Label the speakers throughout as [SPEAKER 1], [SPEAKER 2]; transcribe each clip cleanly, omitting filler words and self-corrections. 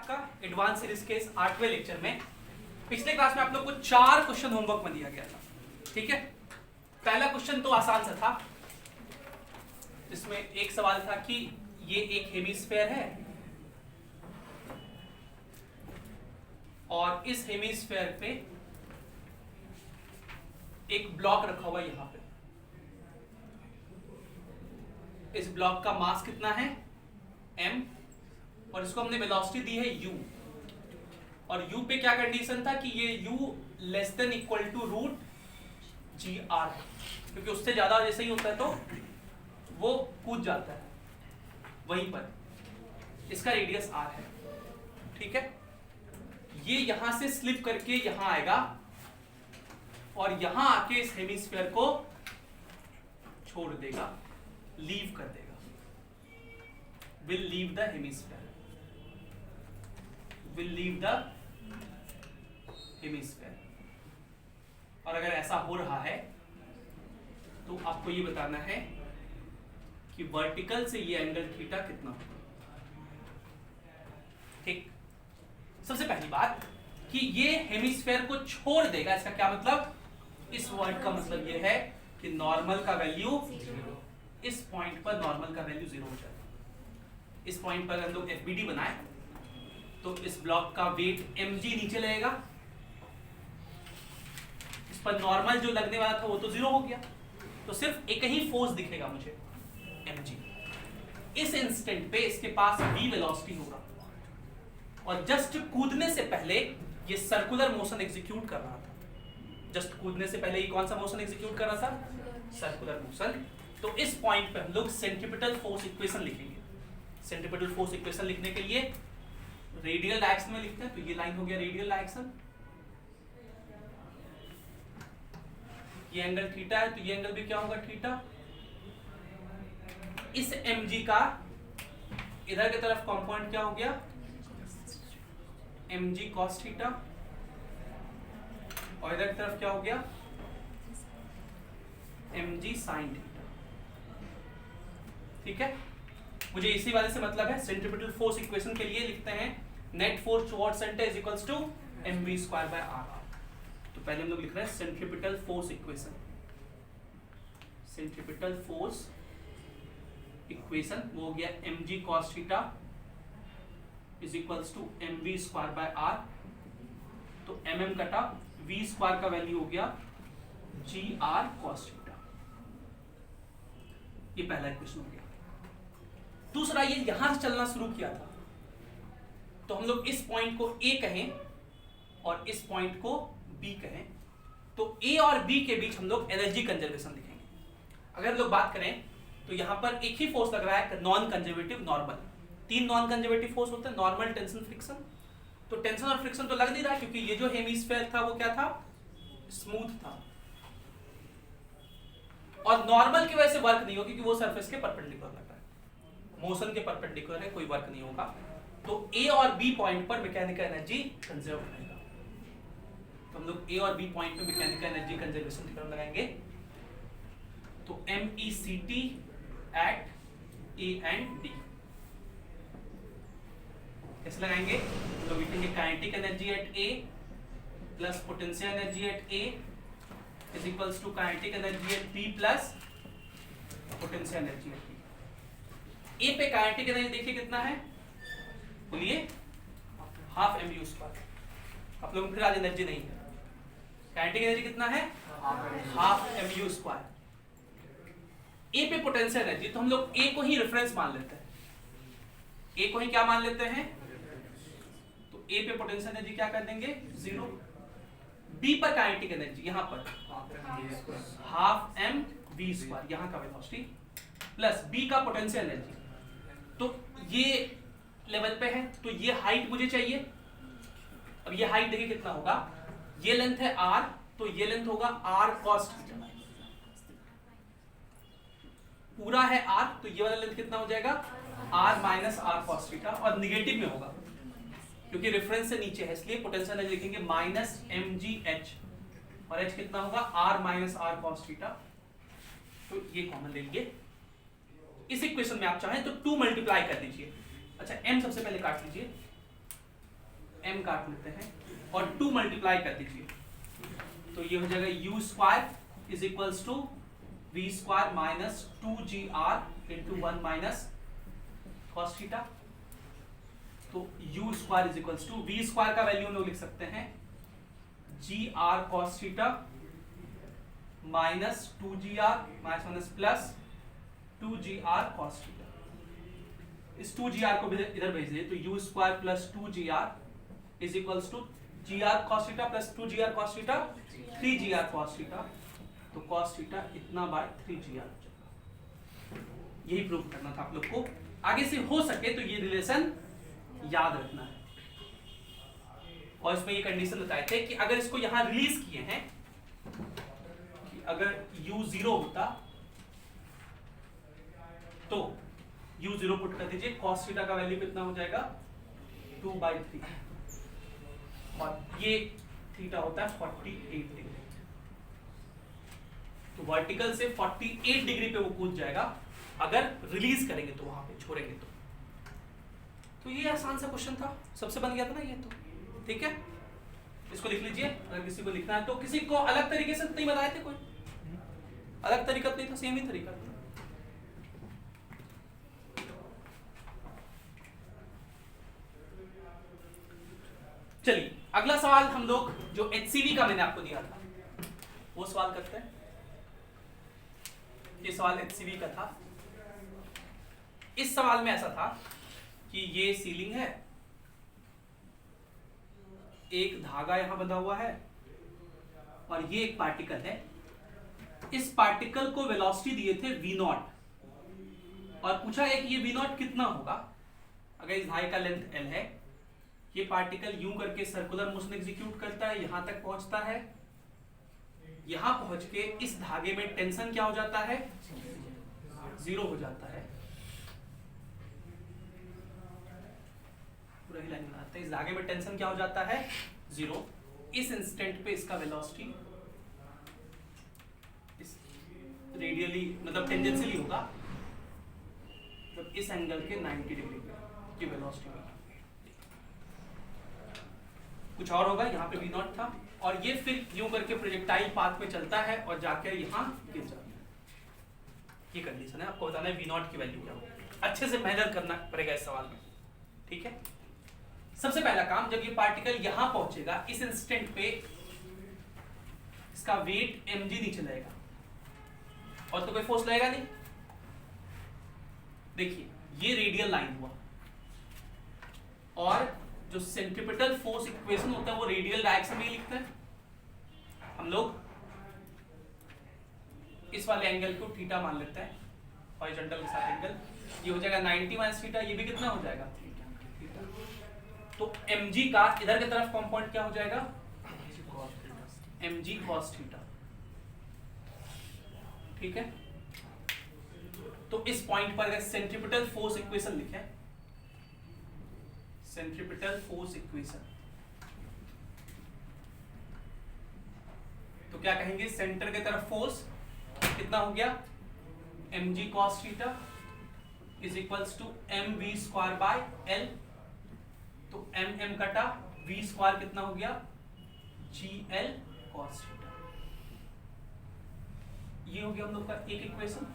[SPEAKER 1] आपका advance series के इस 8वें लेक्चर में। पिछले क्लास में आप लोग को 4 क्वेश्चन होमवर्क में दिया गया था, ठीक है। पहला क्वेश्चन तो आसान सा था, जिसमें एक सवाल था कि ये एक हेमिस्फीयर है और इस हेमिस्फीयर पे एक ब्लॉक रखा हुआ है यहां पे। इस ब्लॉक का मास कितना है m और इसको हमने वेलोसिटी दी है u, और u पे क्या कंडीशन था कि ये u less than equal to root g r है, क्योंकि उससे ज्यादा जैसे ही होता है तो वो कूद जाता है वहीं पर। इसका रेडियस r है, ठीक है। ये यहां से स्लिप करके यहां आएगा और यहां आके इस हेमिस्फीयर को छोड़ देगा, लीव कर देगा, will leave the hemisphere, will leave the hemisphere। और अगर ऐसा हो रहा है तो आपको ये बताना है कि वर्टिकल से ये एंगल थीटा कितना होगा, ठीक। सबसे पहली बात कि ये हेमिस्फीयर को छोड़ देगा, इसका क्या मतलब? इस वर्ड का मतलब ये है कि नॉर्मल का वैल्यू इस पॉइंट पर नॉर्मल का वैल्यू 0 हो जाएगा। इस पॉइंट पर हम लोग एफबीडी बनाए तो इस ब्लॉक का वेट mg नीचे लगेगा, इस पर नॉर्मल जो लगने वाला था वो तो 0 हो गया, तो सिर्फ एक ही फोर्स दिखेगा मुझे mg। इस इंस्टेंट पे इसके पास v वेलोसिटी होगा और जस्ट कूदने से पहले ये सर्कुलर मोशन एग्जीक्यूट कर रहा था। जस्ट कूदने से पहले ये कौन सा मोशन एग्जीक्यूट कर रहा था? Circular motion. तो इस पॉइंट पे हम लोग सेंट्रीपिटल फोर्स इक्वेशन लिखेंगे। सेंट्रीपिटल फोर्स इक्वेशन लिखने के लिए रेडियल डायरेक्शन में लिखते हैं, तो ये लाइन हो गया रेडियल डायरेक्शन। ये एंगल थीटा है तो ये एंगल भी क्या होगा? थीटा। इस mg का इधर की तरफ कंपोनेंट क्या हो गया? mg cos थीटा, और इधर की तरफ क्या हो गया? mg sin थीटा, ठीक है। मुझे इसी वाले से मतलब है, सेंट्रीपिटल फोर्स इक्वेशन के लिए लिखते हैं net force towards centre is equals to mv square by r। तो पहले हम लोग लिख रहे हैं centripetal force equation. Centripetal force equation वो हो गया mg cos theta is equals to mv square by r। तो mm कटा, v स्क्वायर का वैल्यू हो गया gr cos थीटा। ये पहला इक्वेशन हो गया। दूसरा, ये यहां से चलना शुरू किया था तो हम लोग इस पॉइंट को A कहें और इस पॉइंट को B कहें, तो A और B के बीच हम लोग एनर्जी कंजर्वेशन लिखेंगे। अगर हम लोग बात करें तो यहां पर एक ही फोर्स लग रहा है, non conservative normal. 3 non conservative force होते हैं, नॉर्मल, टेंशन, फ्रिक्शन। तो टेंशन और फ्रिक्शन तो लग नहीं रहा क्योंकि ये जो हेमिस्फीयर था वो क्या था? स्मूथ था, और नॉर्मल की वजह से वर्क नहीं होगी क्योंकि वो सरफेस के परपेंडिकुलर लग रहा है, मोशन के परपेंडिकुलर है, कोई वर्क नहीं होगा। तो A और B पॉइंट पर मैकेनिकल एनर्जी कंजर्व रहेगा। तो हम लोग A और B पॉइंट पे मैकेनिकल एनर्जी कंजर्वेशन थ्योरम लगाएंगे। तो MECT at A and D कैसे लगाएंगे? तो लिखेंगे kinetic energy at A plus potential energy at A is equals to kinetic energy at B plus potential energy at B। A पे kinetic energy देखिए कितना है, बोलिए, हाफ mv स्क्वायर। आप लोगों को फिर आज एनर्जी नहीं है। काइनेटिक एनर्जी कितना है? Half mv square. A पे पोटेंशियल एनर्जी, तो हम लोग A को ही रेफरेंस मान लेते हैं। A को ही क्या मान लेते हैं? तो A पे पोटेंशियल एनर्जी क्या कर देंगे? 0। B पर काइनेटिक एनर्जी यहां पर हाफ mv स्क्वायर, यहां का वेलोसिटी, प्लस B का पोटेंशियल एनर्जी। तो ये लेवल पे है तो ये हाइट मुझे चाहिए। अब ये हाइट देखिए कितना होगा, ये लेंथ है r, तो ये लेंथ होगा r cos थीटा। पूरा है r, तो ये वाला लेंथ कितना हो जाएगा? r minus r cos theta, और निगेटिव में होगा क्योंकि रेफरेंस से नीचे है, इसलिए पोटेंशियल एनर्जी लिखेंगे माइनस mgh, और h कितना होगा? r minus r cos theta. तो ये कॉमन ले लीजिए। इस इक्वेशन में आप चाहें तो 2 मल्टीप्लाई कर दीजिए। अच्छा, m सबसे पहले काट लीजिए, m काट लेते हैं और 2 मल्टीप्लाई कर दीजिए, तो ये हो जाएगा u square is equals to v square minus 2gr into 1 minus cos theta. तो u square is equals to v square का वैल्यू हम लोग लिख सकते हैं gr cos theta minus 2gr minus plus 2gr cos theta. इस 2gr को इधर भेज दीजिए, तो u square plus 2gr is equals to gr cos theta plus 2gr cos theta 3gr cos theta, तो cos थीटा इतना बाय 3gr। यही prove करना था आप लोग को। आगे से हो सके तो ये रिलेशन याद रखना है। और इसमें ये कंडीशन बताए थे कि अगर इसको यहां रिलीज किए हैं कि अगर u 0 होता तो u 0 पुट कर दीजिए, cos थीटा का वैल्यू कितना हो जाएगा 2/3 और ये थीटा होता है 48 डिग्री। तो वर्टिकल से 48 डिग्री पे वो कूद जाएगा अगर रिलीज करेंगे तो, वहां पे छोड़ेंगे तो ये आसान सा क्वेश्चन था, सबसे बन गया था ना ये तो। ठीक है, इसको लिख लीजिए। अगर किसी को लिखना है तो किसी को अलग तरीके से नहीं बताए थे, कोई अलग तरीका नहीं था, सेम ही तरीका था। चलिए अगला सवाल हम लोग जो HCV का मैंने आपको दिया था वो सवाल करते हैं। ये सवाल HCV का था। इस सवाल में ऐसा था कि ये सीलिंग है, एक धागा यहां बंधा हुआ है और ये एक पार्टिकल है। इस पार्टिकल को वेलोसिटी दिए थे v0 और पूछा है कि ये v0 कितना होगा अगर इस धागे का लेंथ l है। ये पार्टिकल यूं करके सर्कुलर मोशन एग्जीक्यूट करता है, यहां तक पहुंचता है, यहां पहुंच के इस धागे में टेंशन क्या हो जाता है 0 हो जाता है। पूरा ही लाइन बनाते हैं, इस धागे में टेंशन क्या हो जाता है 0। इस इंस्टेंट पे इसका वेलोसिटी इस रेडियली मतलब टेंजेंशियली होगा, मतलब इस एंगल के 90 डिग्री पे की वेलोसिटी होगी। कुछ और होगा, यहाँ पे v0 था और ये फिर यूं करके प्रोजेक्टाइल पाथ में चलता है और जाकर यहाँ गिर जाता है। ये कंडीशन है, आपको बताना है v0 की वैल्यू क्या होगी। अच्छे से मेहनत करना पड़ेगा इस सवाल में। ठीक है, सबसे पहला काम, जब ये पार्टिकल यहां पहुंचेगा इस इंस्टेंट पे इसका वेट mg नीचे लगेगा और तो कोई फोर्स लगेगा नहीं। देखिए ये रेडियल लाइन हुआ और जो सेंट्रीपिटल फोर्स इक्वेशन होता है वो रेडियल डायरेक्शन में लिखते हैं हम लोग। इस वाले एंगल को थीटा मान लेते हैं, हॉरिजॉन्टल के साथ एंगल। ये हो जाएगा 90 माइनस थीटा, ये भी कितना हो जाएगा थीटा। तो mg का इधर की तरफ कंपोनेंट क्या हो जाएगा mg cos थीटा। ठीक है, तो इस पॉइंट पर अगर सेंट्रीपिटल फोर्स इक्वेशन लिखें, सेंट्रीपिटल फोर्स इक्वेशन, तो क्या कहेंगे सेंटर की तरफ फोर्स कितना हो गया mg cos theta is equals to mv square by l। तो mm कटा, v स्क्वायर कितना हो गया gl cos थीटा। ये हो गया हम लोग का एक इक्वेशन।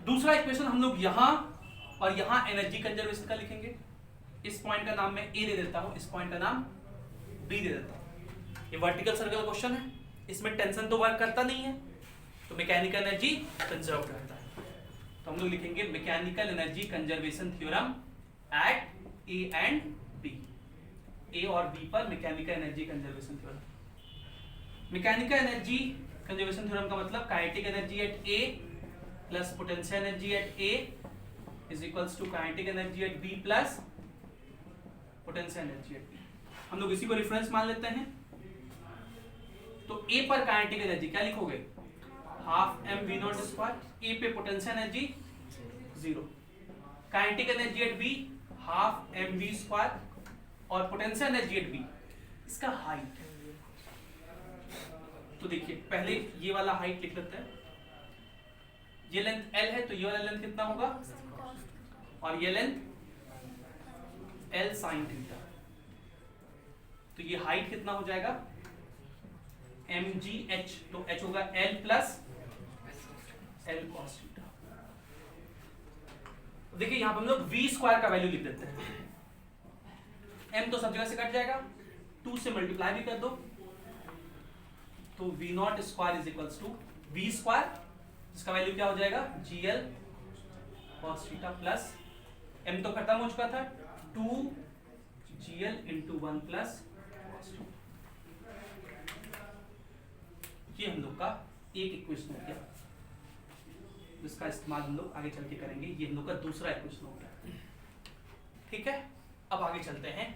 [SPEAKER 1] दूसरा इक्वेशन हम लोग यहां और यहां एनर्जी कंजर्वेशन का लिखेंगे। इस पॉइंट का नाम मैं A दे देता हूं, इस पॉइंट का नाम B दे देता हूं। ये वर्टिकल सर्कल क्वेश्चन है, इसमें टेंशन तो वर्क करता नहीं है, तो मैकेनिकल एनर्जी कंजर्व करता है। तो हम लोग लिखेंगे mechanical energy conservation theorem at A and B। A और B पर mechanical energy conservation theorem. Mechanical energy conservation theorem का मतलब kinetic energy at A plus potential energy at A is equals to kinetic energy at B plus potential energy at B। हम लोग इसी को reference मान लेते हैं। तो A पर काइनेटिक एनर्जी क्या लिखोगे half m v0 square, A पे potential energy 0, kinetic energy at B half m v square और पोटेंशियल एनर्जी एट B इसका हाइट। तो देखिए पहले ये वाला हाइट लिख लेते हैं, ये लेंथ L है तो ये वाला लेंथ कितना होगा और ये लेंथ L sin थीटा। तो ये हाइट कितना हो जाएगा mgh, तो h होगा L plus L cos theta. देखिए यहां पर हम लोग v स्क्वायर का वैल्यू लिख देते हैं, m तो सब जगह से कट जाएगा, 2 से मल्टीप्लाई भी कर दो, तो v nought square is equals to v square, इसका वैल्यू क्या हो जाएगा gl cos theta plus m तो खत्म हो चुका था, 2gl into 1 plus cos theta. ये हम लोग का एक इक्वेशन हो गया, जिसका इस्तेमाल हम लोग आगे चल के करेंगे। ये हम लोग का दूसरा इक्वेशन हो गया, ठीक है। अब आगे चलते हैं,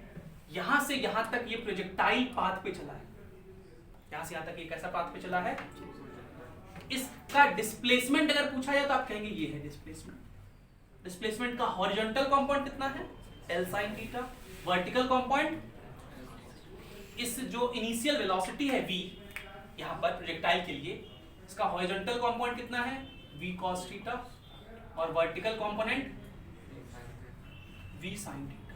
[SPEAKER 1] यहां से यहां तक ये प्रोजेक्टाइल पाथ पे चला है, यहां से यहां तक ये कैसा पाथ पे चला है, इसका डिस्प्लेसमेंट अगर पूछा जाए तो आप कहेंगे ये है डिस्प्लेसमेंट। डिस्प्लेसमेंट का हॉरिजॉन्टल कंपोनेंट कितना है L sin theta, vertical component इस जो इनिशियल वेलोसिटी है v यहां पर प्रोजेक्टाइल के लिए, इसका हॉरिजॉन्टल कंपोनेंट कितना है v cos थीटा, और vertical component v sin theta.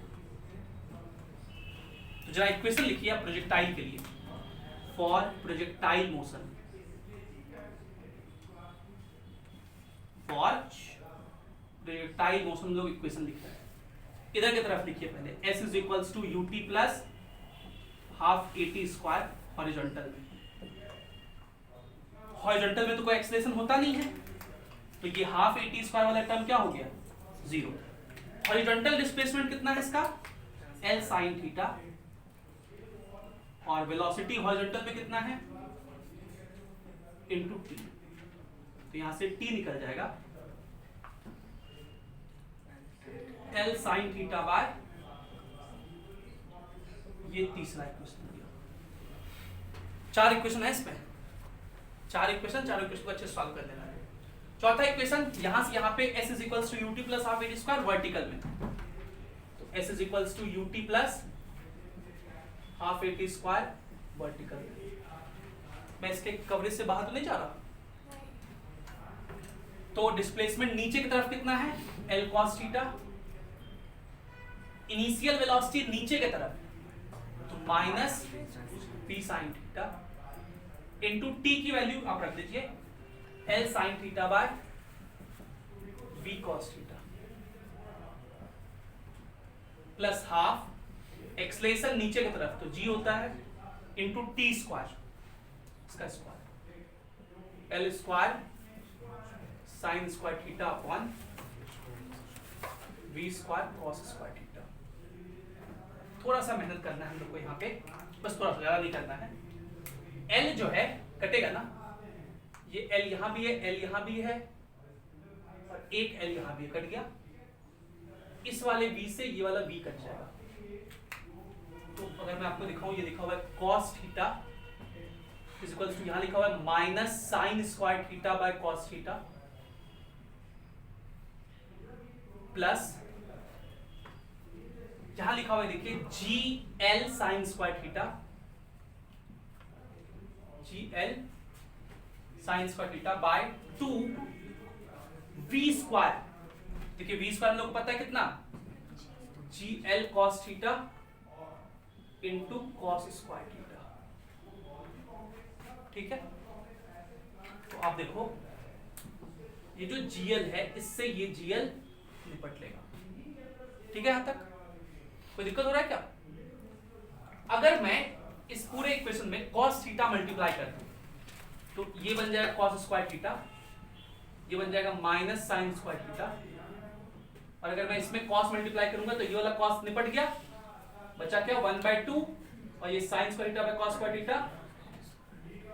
[SPEAKER 1] तो जरा इक्वेशन लिखिए आप प्रोजेक्टाइल के लिए, for projectile motion, for projectile motion लोग इक्वेशन लिख रहे हैं। इधर की तरफ लिखिए पहले, s is equals to ut plus half at square horizontal में। हॉरिजॉन्टल में तो कोई एक्सलेशन होता नहीं है, तो ये हाफ at स्क्वायर वाला टर्म क्या हो गया 0। हॉरिजॉन्टल डिस्प्लेसमेंट कितना है इसका L sin थीटा, और वेलोसिटी हॉरिजॉन्टल में कितना है इनटू t, तो यहां से t निकल जाएगा L sin थीटा बाय, ये तीसरा इक्वेशन हो गया। 4 इक्वेशन है इसमें, 4 इक्वेशन, चारों इक्वेशन को अच्छे से सॉल्व कर लेना है। चौथा इक्वेशन, यहां से यहां पे s is equals to ut plus half at square vertical में, तो s is equals to ut plus half at square vertical में। मैं इसके कवरेज से बाहर तो नहीं जा रहा, तो डिस्प्लेसमेंट नीचे की तरफ कितना है L cos theta, initial velocity नीचे की तरफ तो minus p sin theta, into t की वैल्यू आप रख दीजिए L sin theta by v cos theta, plus half acceleration नीचे की तरफ तो g होता है इनटू t स्क्वायर, इसका square L square sin square theta upon v square cos square theta. थोड़ा सा मेहनत करना है हम लोग को यहाँ पे, बस थोड़ा सा, ज्यादा नहीं करना है। L जो है कटेगा ना, ये L यहाँ भी है, L यहाँ भी है, और एक L यहाँ भी है, कट गया। इस वाले V से ये वाला V कट जाएगा। तो अगर मैं आपको दिखाऊं, ये लिखा हुआ है cos theta is equals to, यहाँ लिखा हुआ है minus sine square theta by cos theta, plus यहां लिखा हुआ है देखिए GL sin square theta, GL sin square theta by 2 V square. देखिए V स्क्वायर हम लोग को पता है कितना, GL cos theta into cos square theta, ठीक है। तो आप देखो ये जो GL है इससे ये GL निपट लेगा, ठीक है। यहां तक कोई दिक्कत हो रहा है क्या? अगर मैं इस पूरे इक्वेशन में cos थीटा मल्टीप्लाई कर दूं तो ये बन जाएगा cos स्क्वायर थीटा, ये बन जाएगा माइनस साइन स्क्वायर थीटा, और अगर मैं इसमें cos मल्टीप्लाई करूंगा तो ये वाला cos निपट गया, बचा क्या 1/2, और ये sine square theta by cos square theta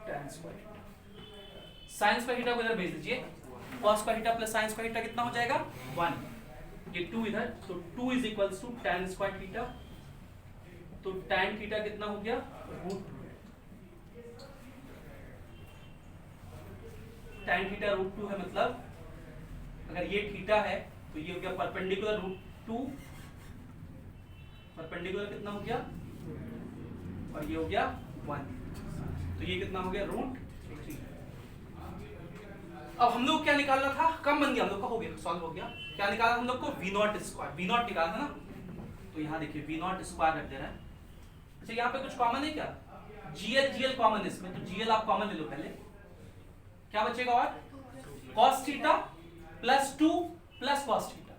[SPEAKER 1] tan square theta. Sine square theta को इधर भेज दीजिए, cos square theta plus sine square theta कितना हो जाएगा 1, ये 2 इधर, तो 2 is equals to tan square theta, तो tan थीटा कितना हो गया √2, tan थीटा √2 है, मतलब अगर ये थीटा है तो ये हो गया परपेंडिकुलर √2, परपेंडिकुलर कितना हो गया, और ये हो गया 1, तो ये कितना हो गया √3। अब हम लोग क्या निकालना था, कम बन गया हम लोग का, हो गया सॉल्व हो गया। क्या निकाला हम लोग को v0 स्क्वायर, v0 निकालना ना, तो यहाँ देखिए वी नॉट स्क्वायर रख दे रहा है। अच्छा यहाँ पे कुछ कॉमन है क्या? GL कॉमन है इसमें, तो GL आप कॉमन ले लो पहले, क्या बचेगा और cos theta plus 2 plus cos theta,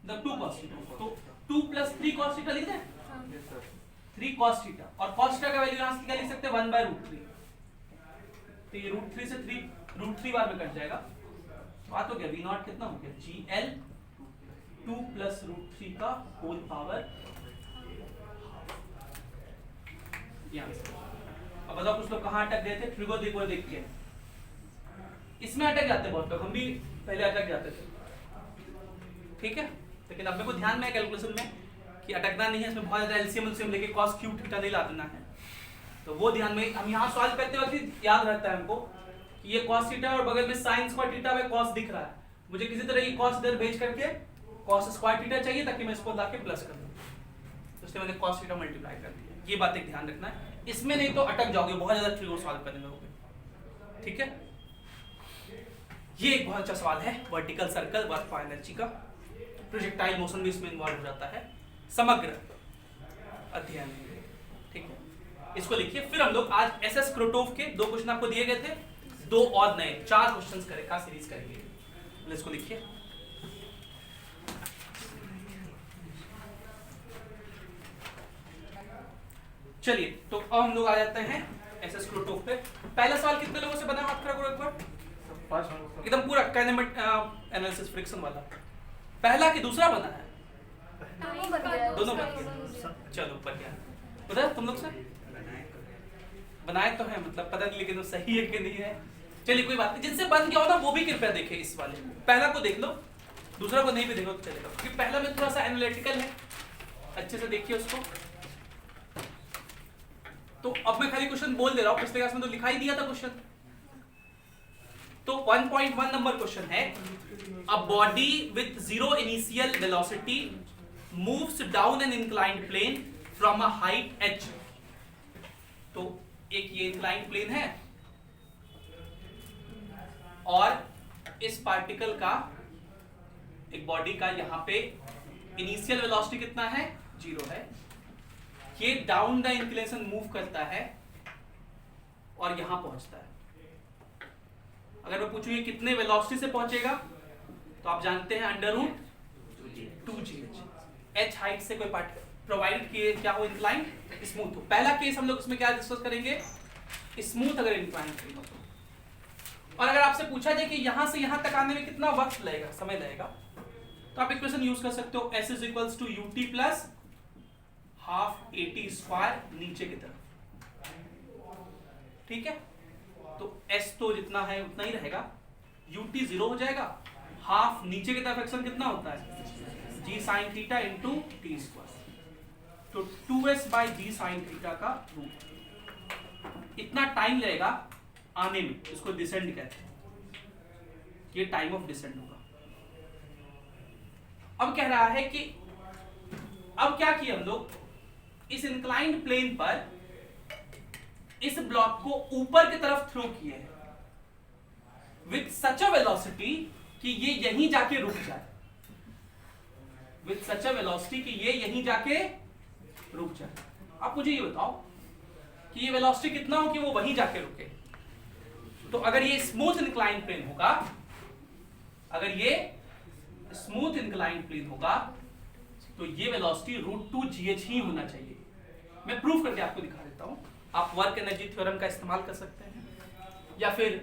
[SPEAKER 1] मतलब 2 cos थीटा, तो 2 प्लस 3 cos थीटा लिख दें, 3 cos थीटा, और cos थीटा का वैल्यू यहाँ से क्या लिख सकते हैं 1/√3, तो ये √3 से 3 बार में कट जाएगा, बात हो गया वी नॉट कितना हो गया GL 2 प्लस √3 का होल पावर। अब बताओ कुछ लोग कहाँ अटक गए थे? ट्रिगो देखो देख के इसमें अटक जाते बहुत लोग, हम भी पहले अटक जाते थे, ठीक है, लेकिन अब मेरे को ध्यान में कैलकुलेशन में कि अटकना नहीं है, इसमें बहुत ज्यादा एलसीएम लेके cos क्यूब थीटा नहीं ला देना है, तो वो ध्यान में हम यहाँ सॉल्व करते वक्त याद रहता है हमको कि ये cos थीटा और बगल में sin स्क्वायर थीटा में cos दिख रहा है, मुझे किसी तरह ये cos इधर भेज करके cos स्क्वायर थीटा चाहिए ताकि मैं इसको लाके प्लस कर दूं, तो इसलिए मैंने cos थीटा मल्टीप्लाई कर दिया। ये बात एक ध्यान रखना है, इसमें नहीं तो अटक जाओगे, बहुत ज्यादा ट्रिगो सॉल्व करने लगोगे, ठीक है। ये एक बहुत अच्छा सवाल है, vertical circle work for energy का, प्रोजेक्टाइल मोशन भी इसमें इन्वॉल्व हो जाता है समग्र अध्ययन में, ठीक है। इसको लिखिए, फिर हम लोग आज SS क्रोटोव के 2 क्वेश्चन आपको दिए गए थे, 2 और नए 4 क्वेश्चंस का सीरीज करेंगे, इसको लिखिए। चलिए तो अब हम लोग आ जाते हैं SS क्रोटोव पे। पहला सवाल कितने लोगों से बना, हाथ खड़ा करो एक बार, एकदम पूरा काइनेमेटिक एनालिसिस फ्रिक्शन वाला, पहला कि दूसरा बना है? दोनों बन गए, चलो बढ़िया। पता तुम लोग से बनाए तो है, मतलब पता नहीं लेकिन वो सही है कि नहीं है, चलिए कोई बात नहीं, जिनसे बन गया हो ना वो भी कृपया देखे इस वाले, पहला को देख लो, दूसरा को नहीं भी देखो तो चलेगा, क्योंकि पहला में थोड़ा सा एनालिटिकल है, अच्छे से देखिए उसको। तो अब मैं खाली क्वेश्चन बोल दे रहा हूं, पिछले क्लास में तो लिखा ही दिया था क्वेश्चन। तो 1.1 नंबर क्वेश्चन है, a body with 0 initial velocity moves down an inclined plane from a height h। तो एक ये इंक्लाइंड प्लेन है और इस पार्टिकल का, एक बॉडी का यहां पे इनिशियल वेलोसिटी कितना है 0 है, ये डाउन द इंक्लिनेशन मूव करता है और यहां पहुंचता है। अगर मैं पूछूं ये कितने वेलोसिटी से पहुंचेगा, तो आप जानते हैं √2gh, h हाइट से कोई पार्टिकल प्रोवाइडेड किए क्या हो इंक्लाइन स्मूथ हो। पहला केस हम लोग इसमें क्या डिस्कस करेंगे, स्मूथ अगर इंक्लाइन हो। और अगर आपसे पूछा जाए कि यहां से यहां तक आने में कितना वक्त लगेगा, समय लगेगा, तो आप इक्वेशन यूज कर सकते हो, S = ut plus half AT² नीचे की तरफ, ठीक है। तो S तो जितना है उतना ही रहेगा, ut 0 हो जाएगा, हाफ नीचे की तरफ एक्शन कितना होता है g sin theta into t², तो 2s/g sin थीटा का रूट। इतना टाइम लगेगा आने में, इसको डिसेंड कहते हैं, ये टाइम ऑफ डिसेंड होगा। अब कह रहा है कि अब क्या किया हम लोग, इस इंक्लाइंड प्लेन पर इस ब्लॉक को ऊपर की तरफ थ्रो किए विथ सच अ वेलोसिटी कि ये यहीं जाके रुक जाए, विथ सच अ वेलोसिटी कि ये यहीं जाके रुक जाए। आप मुझे ये बताओ कि ये वेलोसिटी कितना हो कि वो वहीं जाके रुके। तो अगर ये स्मूथ इंक्लाइंड प्लेन होगा, अगर ये स्मूथ इंक्लाइंड प्लेन होगा, तो ये वेलोसिटी √2gh ही होना चाहिए। मैं प्रूफ करके आपको दिखा देता हूं, आप वर्क एनर्जी थ्योरम का इस्तेमाल कर सकते हैं या फिर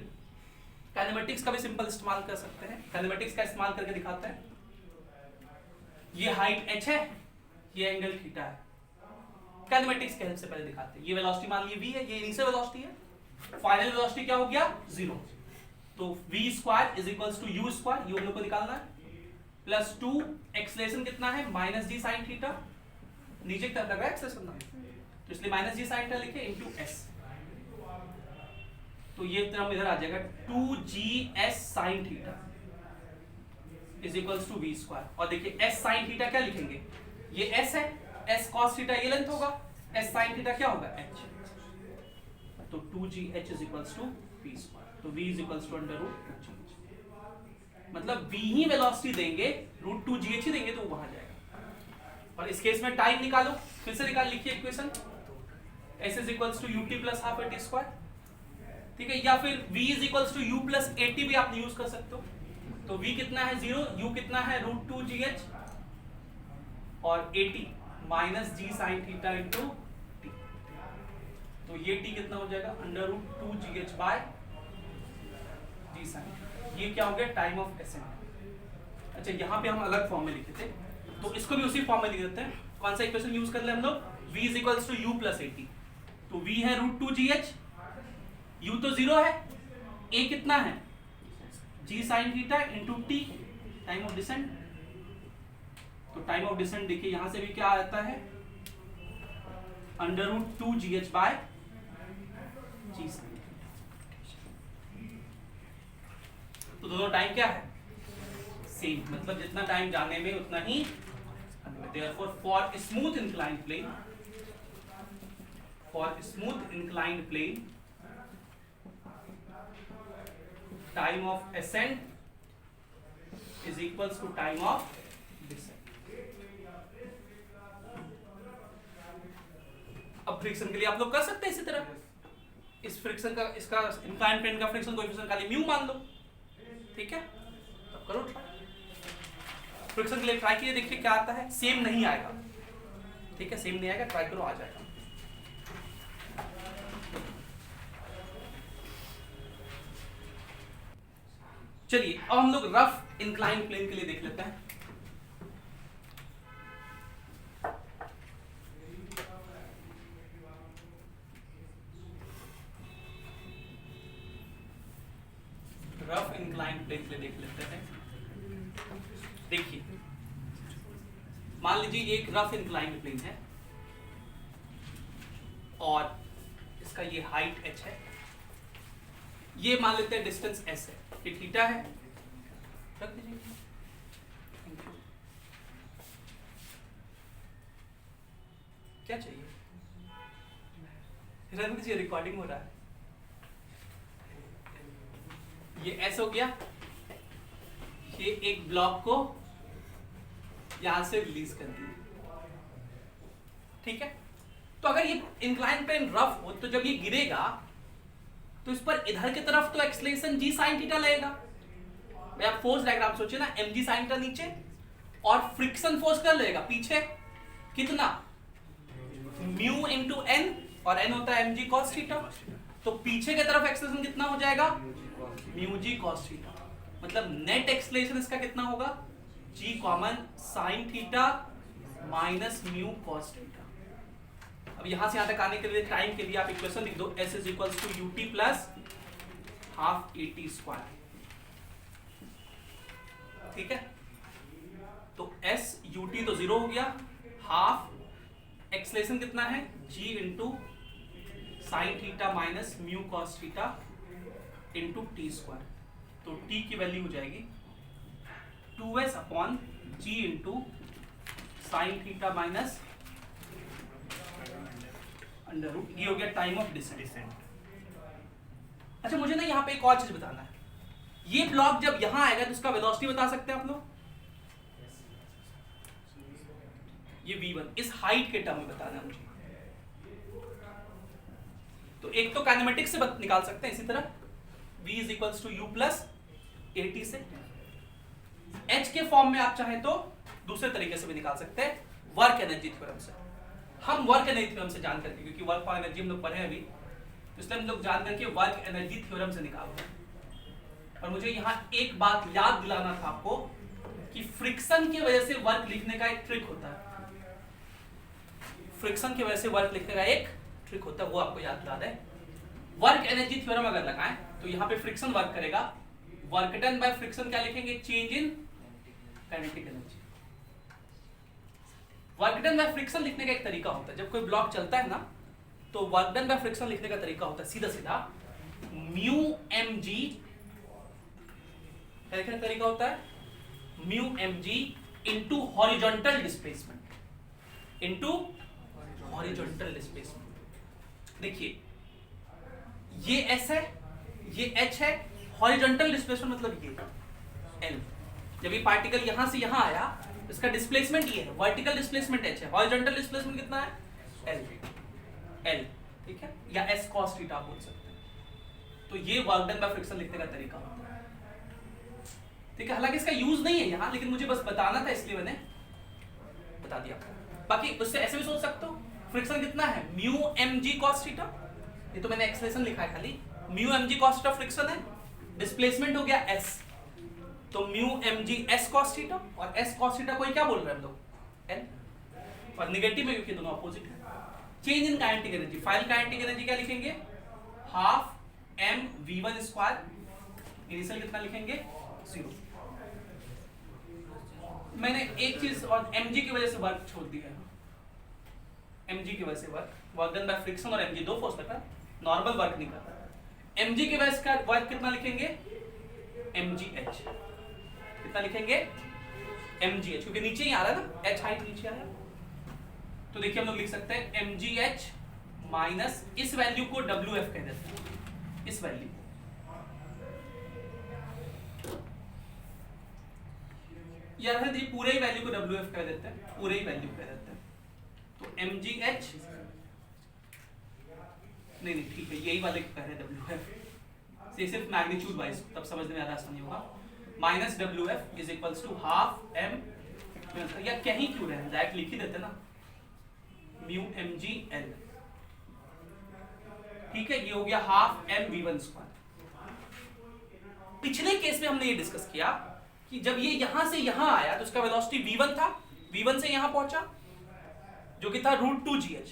[SPEAKER 1] काइनेमेटिक्स का भी सिंपल इस्तेमाल कर सकते हैं। काइनेमेटिक्स का इस्तेमाल करके दिखाते हैं, ये हाइट h है, ये एंगल थीटा है, काइनेमेटिक्स के हेल्प से पहले दिखाते हैं। ये वेलोसिटी मान लीजिए v है, ये इनिशियल वेलोसिटी है, फाइनल वेलोसिटी क्या हो गया 0, तो v² = u², ये हम लोग को निकालना है, प्लस 2 एक्सेलरेशन कितना है -g sin थीटा, नीचे की तरफ लग रहा है एक्सेलरेशन ना, तो इसलिए -g sin थीटा लिखे इनटू s, तो ये टर्म इधर आ जाएगा 2gs sin थीटा = v²। और देखिए s sin थीटा क्या लिखेंगे, ये s है, s cos थीटा ये लेंथ होगा, s sin थीटा क्या होगा h, तो 2gh = v², तो v = √2gh, मतलब v ही वेलोसिटी देंगे, √2gh ही देंगे तो वो वहां जाएगा। और इस केस में टाइम निकालो, फिर से निकाल, लिखिए equation s is equals to ut plus half at square, ठीक है, या फिर v is equals to u plus at भी आप यूज कर सकते हो। तो v कितना है 0, u कितना है √2gh और at minus g sin theta into t, तो ये t कितना हो जाएगा √2gh बाय g sin, ये क्या हो गया टाइम ऑफ एसेंट। अच्छा यहाँ पे हम अलग फॉर्म में लिखे थे, तो इसको भी उसी फॉर्म में लिख देते हैं। कौन सा इक्वेशन यूज कर ले हम लोग, v is equals to u plus at, तो v है √2gh, u तो 0 है, a कितना है g sin theta into t time of descent. तो टाइम ऑफ डिसेंट देखिए यहां से भी क्या आता है √2gh बाय g sin। तो दोनों टाइम क्या है सेम, मतलब जितना टाइम जाने में उतना ही। Therefore, for smooth inclined plane, time of ascent is equals to time of descent. अब फ्रिक्शन के लिए आप लोग कर सकते हैं इसी तरह, इस फ्रिक्शन का, इसका इंक्लाइंड प्लेन का फ्रिक्शन कोएफिशिएंट खाली म्यू मान लो, ठीक है, तब करो ट्राई। फ्रिक्शन के लिए ट्राई कीजिए, देखिए क्या आता है, सेम नहीं आएगा, ठीक है, सेम नहीं आएगा, ट्राई करो आ जाएगा। चलिए अब हम लोग रफ इंक्लाइन प्लेन के लिए देख लेते हैं। रफ इंक्लाइन प्लेन के लिए देख लेते हैं। देखिए मान लीजिए ये एक रफ इंक्लाइंड प्लेन है और इसका ये हाइट h है, ये मान लेते हैं डिस्टेंस s है, ये थीटा है, रख दीजिए। क्या चाहिए, रन दीजिए, रिकॉर्डिंग हो रहा है। ये s हो गया, ये एक ब्लॉक को यहां से रिलीज कर दिया, ठीक है। तो अगर ये इंक्लाइन प्लेन रफ हो तो जब ये गिरेगा तो इस पर इधर की तरफ तो एक्सलेशन g sin थीटा लगेगा। आप फोर्स डायग्राम सोचिए ना, mg sin थीटा नीचे और फ्रिक्शन फोर्स कर लेगा पीछे, कितना म्यू इंटू n, और n होता है mg cos थीटा, तो पीछे की तरफ एक्सलेशन कितना हो जाएगा म्यू g cos थीटा, मतलब नेट एक्सलेशन इसका कितना होगा g common sin theta minus mu cos theta. अब यहां से यहां तक आने के लिए टाइम के लिए आप इक्वेशन लिख दो, s is equals to ut plus half at square, ठीक है। तो s ut तो 0 हो गया, हाफ एक्सलेशन कितना है g into sine theta minus mu cos theta into t square, तो t की वैल्यू हो जाएगी 2s upon g into sine theta minus under root, ये हो गया टाइम ऑफ डिसेंट। अच्छा मुझे ना यहाँ पे एक और चीज बताना है, ये ब्लॉक जब यहाँ आएगा तो उसका वेलोसिटी बता सकते हैं आप लोग, ये v1 इस हाइट के टर्म में बताना है मुझे। तो एक तो काइनेमेटिक्स से निकाल सकते हैं इसी तरह, v is equals to u plus at से, h के फॉर्म में आप चाहें तो दूसरे तरीके से भी निकाल सकते हैं, वर्क एनर्जी थ्योरम से। हम वर्क एनर्जी थ्योरम से जान करके, क्योंकि वर्क फॉर एनर्जी हम लोग पढ़े अभी, तो इसलिए हम लोग जान करके वर्क एनर्जी थ्योरम से निकालते हैं। और मुझे यहाँ एक बात याद दिलाना था आपको कि फ्रिक्शन की वजह से वर्क लिखने का एक ट्रिक होता है, फ्रिक्शन की वजह से वर्क लिखने का एक ट्रिक होता है, वो आपको याद दिला दे। वर्क एनर्जी थ्योरम अगर लगाएं तो यहाँ पे फ्रिक्शन वर्क करेगा, वर्क डन बाय फ्रिक्शन क्या लिखेंगे, change in kinetic energy. Work done by friction लिखने का एक तरीका होता है, जब कोई ब्लॉक चलता है ना तो वर्क डन बाय फ्रिक्शन लिखने का तरीका होता है सीधा सीधा म्यू mg, क्या तरीका होता है mu mg into horizontal displacement, into horizontal displacement. देखिए ये s है, ये h है, हॉरिजॉन्टल डिस्प्लेसमेंट मतलब ये l। जब ये पार्टिकल यहां से यहां आया इसका डिस्प्लेसमेंट ये है, वर्टिकल डिस्प्लेसमेंट h है, हॉरिजॉन्टल डिस्प्लेसमेंट कितना है l, ठीक है, या s cos थीटा आप बोल सकते हैं। तो ये वर्क डन बाय फ्रिक्शन लिखने का तरीका होता है, ठीक है। हालांकि इसका यूज नहीं है यहाँ, लेकिन मुझे बस बताना था इसलिए मैंने बता दिया। बाकी उससे ऐसे भी सोच सकते हो, फ्रिक्शन कितना है म्यू mg cos थीटा, ये तो मैंने एक्सप्रेशन लिखा है खाली, mu mg cos theta friction है, डिस्प्लेसमेंट हो गया s, तो mu mg s cos theta, और s cos थीटा को क्या बोल रहे हैं हम लोग l, और नेगेटिव में क्योंकि दोनों अपोजिट है। Change in kinetic energy, final kinetic energy क्या लिखेंगे, half m v1 square, initial कितना लिखेंगे 0। मैंने एक चीज और mg की वजह से वर्क छोड़ दिया है, mg की वजह से वर्क डन बाय फ्रिक्शन और mg दो फोर्स लगा, नॉर्मल वर्क नहीं करता। mg की वजह से वर्क कितना लिखेंगे mgh, कितना लिखेंगे mgh, क्योंकि नीचे ही आ रहा है ना, h हाइट नीचे आ रहा है। तो देखिए हम लोग लिख सकते हैं mgh माइनस इस वैल्यू को wf कह देते हैं, इस वैल्यू यार है, पूरे ही वैल्यू को wf कह देते हैं, पूरे ही वैल्यू कह देते हैं। तो mgh नहीं ठीक है, यही वाले कह रहे हैं wf से, सिर्फ मैग्नीट्यूड वाइज, तब समझने में ज्यादा आसानी होगा। Minus wf is equals to half m, या कहीं क्यों रहे, डायरेक्ट लिख ही देते ना, म्यू mgl, ठीक है, ये हो गया हाफ m v1 स्क्वायर। पिछले केस में हमने ये डिस्कस किया कि जब ये यहां से यहां आया तो उसका वेलोसिटी v1 था, v1 से यहां पहुंचा जो कि था √2gh,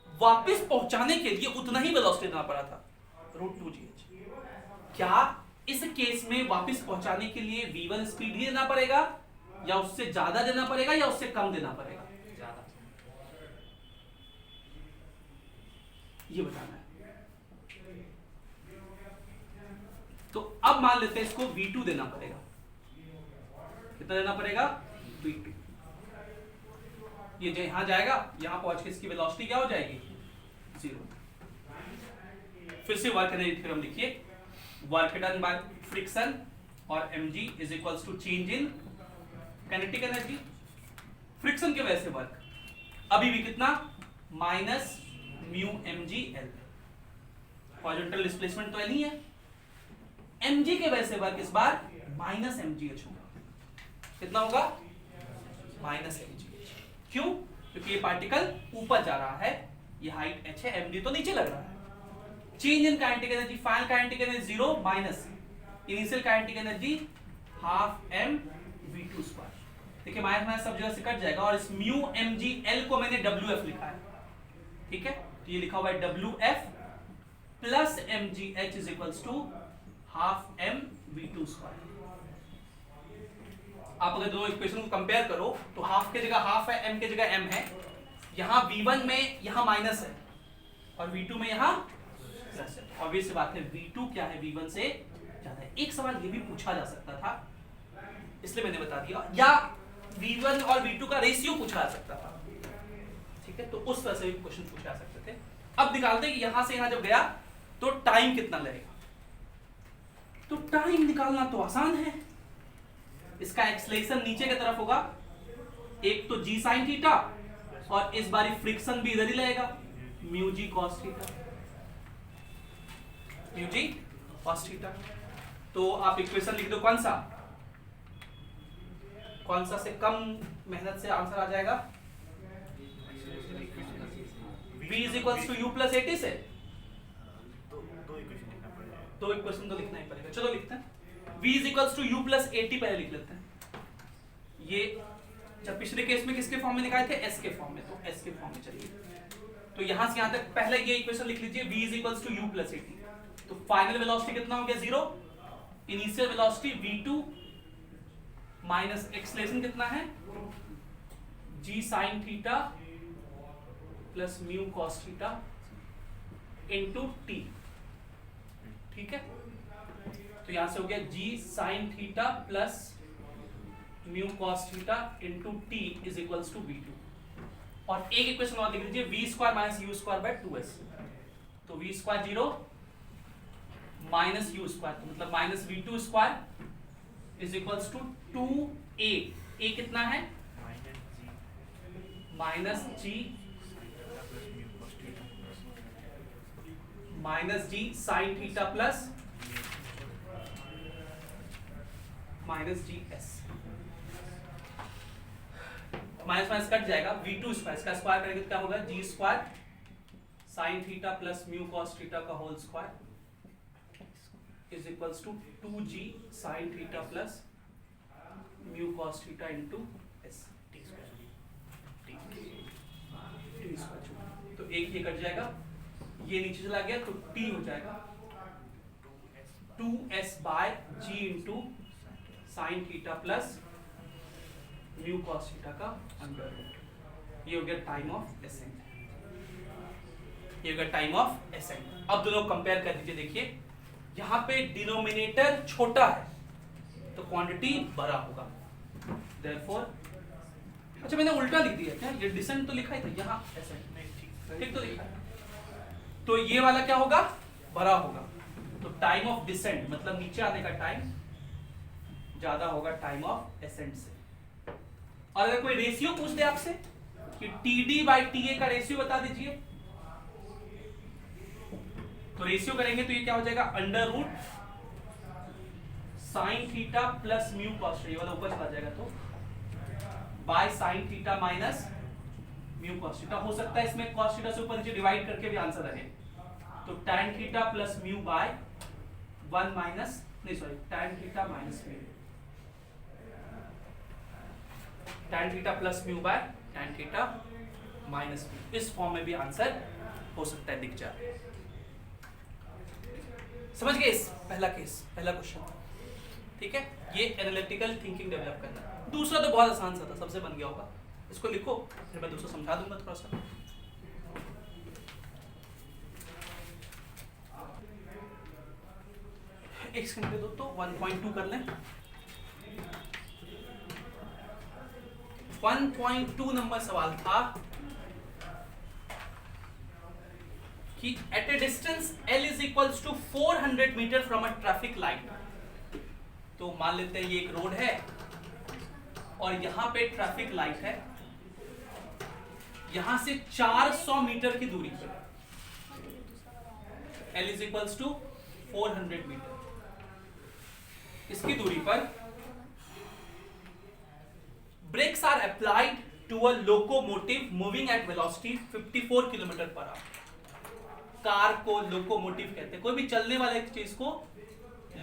[SPEAKER 1] वापस पहुंचाने के लिए उतना ही वेलोसिटी देना पड़ा था √2gh। क्या इस केस में वापस पहुंचाने के लिए v1 स्पीड ही देना पड़ेगा, या उससे ज्यादा देना पड़ेगा, या उससे कम देना पड़ेगा, ज्यादा, ये बताना है। तो अब मान लेते हैं इसको v2 देना पड़ेगा, कितना देना पड़ेगा v2, ये जो यहां जाएगा, यहां पहुंच के इसकी वेलोसिटी क्या हो जाएगी 0। फिर से वर्क एनर्जी थ्योरम लिखिए, वर्क डन बाय फ्रिक्शन और mg is equals to change in kinetic energy. Friction की वजह से वर्क अभी भी कितना minus mu mg l, horizontal displacement तो l ही है, mg के वजह से वर्क इस बार माइनस mgh होगा, कितना होगा माइनस mgh। क्यों, क्योंकि ये पार्टिकल ऊपर जा रहा है, ये हाइट h है, mg तो नीचे लग रहा है। Change in kinetic energy, final kinetic energy 0 minus initial kinetic energy half m v2 square. देखिए माइनस माइनस सब जगह से कट जाएगा, और इस म्यू mgl को मैंने wf लिखा है, ठीक है, तो ये लिखा हुआ है wf plus mgh is equals to half m v2 square. आप अगर दोनों इक्वेशन को कंपेयर करो तो हाफ के जगह हाफ है, m के जगह m है, यहाँ v1 में यहाँ माइनस है और v2 में यहाँ प्लस है। ऑब्वियस बात है v2 क्या है v1 से ज्यादा है। एक सवाल ये भी पूछा जा सकता था, इसलिए मैंने बता दिया, या v1 और v2 का रेशियो पूछा जा सकता था, ठीक है, तो उस तरह से भी क्वेश्चन पूछे जा सकते थे। अब निकालते हैं कि यहां से यहां जब गया तो टाइम कितना लगेगा। तो टाइम निकालना तो आसान है, इसका एक्सेलरेशन नीचे की तरफ होगा, एक तो g sin थीटा और इस बारी फ्रिक्शन भी इधर ही लगेगा mu G cos theta, mu G cos theta. तो आप इक्वेशन लिख दो, कौन सा से कम मेहनत से आंसर आ जाएगा, v is equals to u plus 80 से दो इक्वेशन तो लिखना ही पड़ेगा। चलो लिखते हैं, v is equals to u plus 80 पहले लिख लेते हैं। ये जब पिछले केस में किसके फॉर्म में निकाले थे, s के फॉर्म में, तो s के फॉर्म में चलिए। तो यहां से यहां तक पहले ये इक्वेशन लिख लीजिए, v is equals to u plus 80। तो फाइनल वेलोसिटी कितना हो गया 0, initial velocity v2 minus acceleration कितना है g sin theta plus mu cos theta into t, ठीक है। तो यहां से हो गया g sin theta plus mu cos theta into t is equals to v2। और एक इक्वेशन और लिख लीजिए, v square minus u square by 2s। तो v square 0 minus u square, तो मतलब minus v2 square is equals to 2a। a कितना है minus g sine theta plus minus g s. Minus minus cut जाएगा, v2 square, इसका square करेंगे तो क्या होगा, g square sign theta plus mu cos theta का whole square is equals to 2g sine theta plus mu cos theta into s. तो एक ये कट जाएगा, ये नीचे चला गया तो t हो जाएगा 2s by g into sine theta plus mu cos theta का अंडर रूट। ये हो गया टाइम ऑफ एसेंट, ये हो गया टाइम ऑफ एसेंट। अब दोनों कंपेयर कर दीजिए, देखिए यहाँ पे डिनोमिनेटर छोटा है तो क्वांटिटी बड़ा होगा, देयरफॉर अच्छा मैंने उल्टा लिख दिया क्या, ये डिसेंट तो लिखा ही था, यहाँ एसेंट ठीक तो लिखा है, तो ये वाला क्या होगा, बड़ा होगा। तो टाइम ऑफ डिसेंट मतलब नीचे आने का टाइम ज्यादा होगा टाइम ऑफ एसेंट से। और अगर कोई रेशियो पूछ दे आपसे कि TD बाई TA का रेशियो बता दीजिए, तो रेशियो करेंगे तो ये क्या हो जाएगा, under root sine theta plus mu cos, ये वाला ऊपर चला जाएगा तो by sine theta minus mu cos theta. हो सकता है इसमें कॉस थीटा से ऊपर नीचे डिवाइड करके भी आंसर रहे, तो tan theta plus mu by 1 minus tan theta minus mu, tan theta plus mu by tan theta minus mu, इस फॉर्म में भी आंसर हो सकता है, दिख जाए। समझ गए इस पहला केस, पहला क्वेश्चन, ठीक है। ये एनालिटिकल थिंकिंग डेवलप करना। दूसरा तो बहुत आसान सा था, सबसे बन गया होगा, इसको लिखो फिर मैं दूसरा समझा दूंगा थोड़ा सा। एक सेकंड दे दो तो 1.2 कर लें। 1.2 नंबर सवाल था कि at a distance L is equals to 400 metre from a traffic light. तो मान लेते हैं ये एक रोड है और यहां पे ट्रैफिक लाइट है, यहां से 400 मीटर की दूरी पर L is equals to 400 metre, इसकी दूरी पर brakes are applied to a locomotive moving at velocity 54 kilometre per hour. Car को लोकोमोटिव कहते हैं, कोई भी चलने वाले चीज को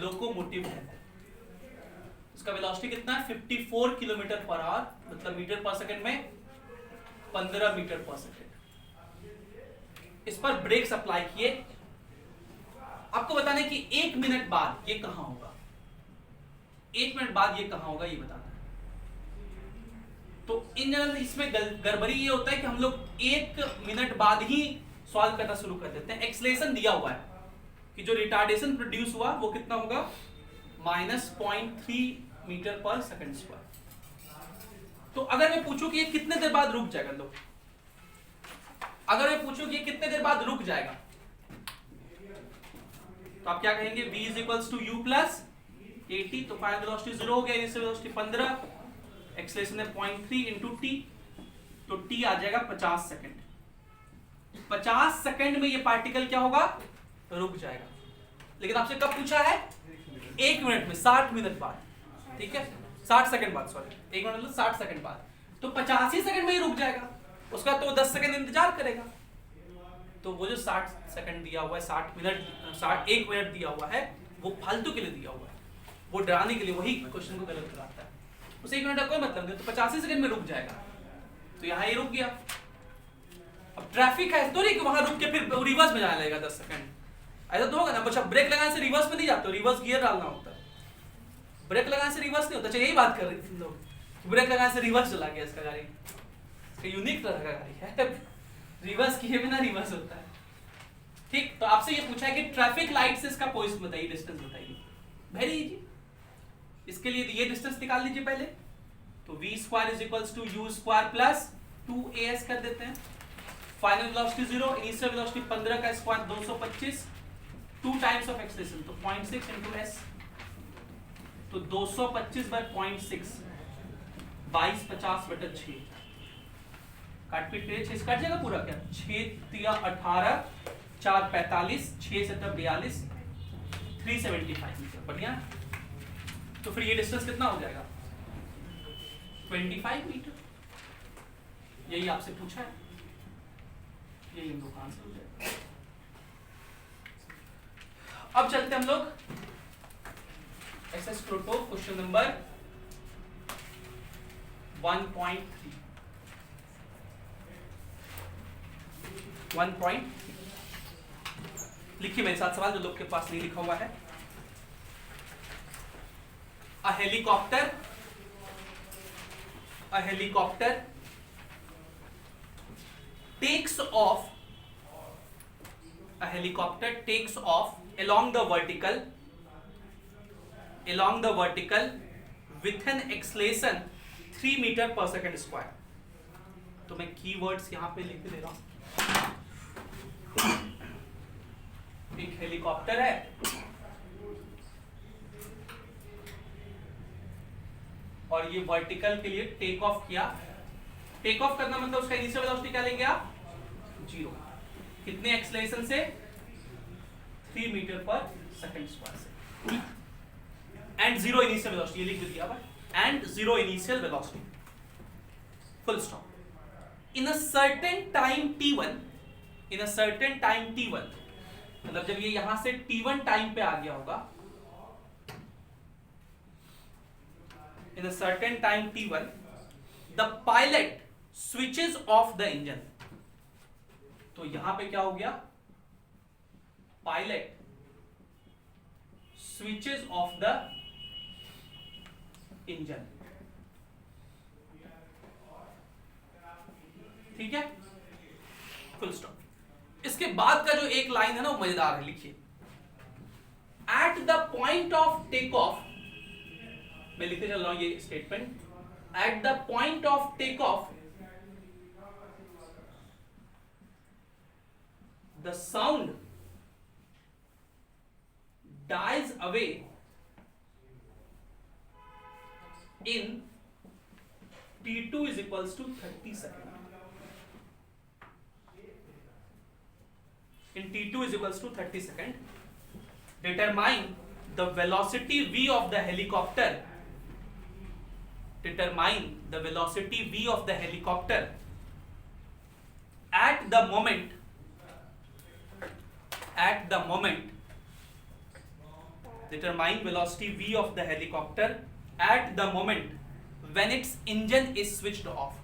[SPEAKER 1] लोकोमोटिव कहते हैं। उसका वेलोसिटी कितना है, 54 किलोमीटर पर आवर, मतलब मीटर पर सेकंड में 15 मीटर पर सेकंड। इस पर ब्रेक्स अप्लाई किए। आपको बताना है कि 1 मिनट बाद ये कहां होगा, 1 मिनट बाद ये कहां होगा, ये बताना है। तो इन जनरल इसमें गड़बड़ी ये होता है कि हम लोग 1 मिनट बाद ही सॉल्व करना शुरू कर देते हैं। एक्सेलरेशन दिया हुआ है कि जो रिटार्डेशन प्रोड्यूस हुआ वो कितना होगा, -0.3 मीटर पर सेकंड स्क्वायर। तो अगर मैं पूछूं कि ये कितने देर बाद रुक जाएगा, लोग अगर मैं पूछूं कि ये कितने देर बाद रुक जाएगा, तो आप क्या कहेंगे, v is equals to u plus 80। तो फाइनल वेलोसिटी 0 हो गया, इनिशियल वेलोसिटी 15, एक्सेलरेशन है 0.3 इंटू टी, तो t आ जाएगा 50 सेकंड। 50 सेकंड में ये पार्टिकल क्या होगा, रुक जाएगा। लेकिन आपसे कब पूछा है, 1 मिनट में, 60 मिनट बाद, ठीक है, 60 सेकंड बाद, सॉरी 1 मिनट मतलब 60 सेकंड बाद। तो 85 सेकंड में ही रुक जाएगा, उसका तो 10 सेकंड इंतजार करेगा। तो वो जो 60 सेकंड दिया हुआ है, 1 मिनट दिया हुआ है, वो फालतू के लिए दिया हुआ है, वो डराने के लिए, वही क्वेश्चन को गलत कराता है। उस 1 मिनट का कोई मतलब नहीं, तो 85 सेकंड में रुक जाएगा। तो यहाँ ये रुक गया। अब ट्रैफिक है तो नहीं कि वहां रुक के फिर रिवर्स में जाने लगेगा 10 सेकंड, ऐसा तो होगा ना। बच्चा ब्रेक लगाने से रिवर्स में नहीं जाते, रिवर्स गियर डालना होता है, ब्रेक लगाने से रिवर्स नहीं होता। अच्छा यही बात कर रहे थे लोग, ब्रेक लगाने से रिवर्स चला गया इसका गाड़ी, इसका यूनिक तरह का गाड़ी है, रिवर्स किए बिना रिवर्स होता है। ठीक, तो आपसे ये पूछा है कि ट्रैफिक लाइट से इसका पोजीशन बताइए, डिस्टेंस बताइए। वेरी इजी, इसके लिए ये डिस्टेंस निकाल लीजिए पहले। तो v square is equals to u square plus 2as कर देते हैं। फाइनल वेलोसिटी 0, इनिशियल वेलोसिटी 15 का स्क्वायर 225, 2 टाइम्स ऑफ एक्सेलरेशन, तो 0.6 इंटू s, तो 225 बाय 0.6, 2250/6 काट पीट के 6 से कट जाएगा पूरा क्या, 6 तिया 18, 4 45, 6 7 42, 375 मीटर। बढ़िया। तो फिर ये डिस्टेंस कितना हो जाएगा, 25 मीटर। यही आपसे पूछा है, यही हम लोग आंसर हो जाएगा। अब चलते हम लोग एक्सरसाइज प्रोटो क्वेश्चन नंबर 1.3। 1. लिखिए मेरे साथ सवाल जो लोग के पास नहीं लिखा हुआ है। A helicopter takes off along the vertical with an acceleration 3 meter per second square। तो मैं कीवर्ड्स यहां पे लिख दे रहा हूं। एक हेलीकॉप्टर है और ये वर्टिकल के लिए टेक ऑफ किया। टेक ऑफ करना मतलब उसका इनिशियल वेलोसिटी क्या लेंगे आप, 0। कितने एक्सेलरेशन से, 3 मीटर पर सेकंड स्क्वायर से। एंड 0 इनिशियल वेलोसिटी, ये लिख दिया हुआ, and 0 initial velocity, full stop. In a certain time t1, मतलब जब ये यहां से t1 टाइम पे आ गया होगा, in a certain time t1 the pilot switches off the engine। तो यहां पे क्या हो गया, pilot switches off the engine। ठीक है, फुल स्टॉप। इसके बाद का जो एक लाइन है ना वो मजेदार है, लिखिए। At the point of take off, मैं लिखते चल रहा हूं ये statement, at the point of take off the sound dies away in t2 is equals to 30 seconds। in t2 is equals to 30 seconds, determine the velocity v of the helicopter, determine the velocity v of the helicopter at the moment determine velocity v of the helicopter at the moment when its engine is switched off।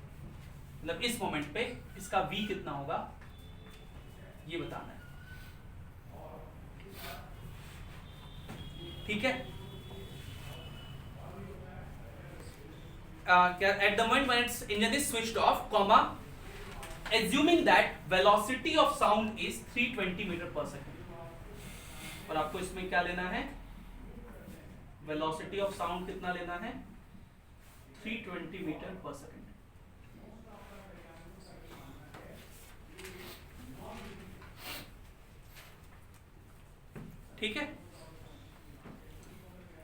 [SPEAKER 1] मतलब इस moment पे इसका v कितना होगा ये बताना है। ठीक है, at the moment when its engine is switched off, comma, assuming that velocity of sound is 320 meter per second। और आपको इसमें क्या लेना है, वेलोसिटी ऑफ साउंड कितना लेना है, 320 मीटर पर सेकंड। ठीक है,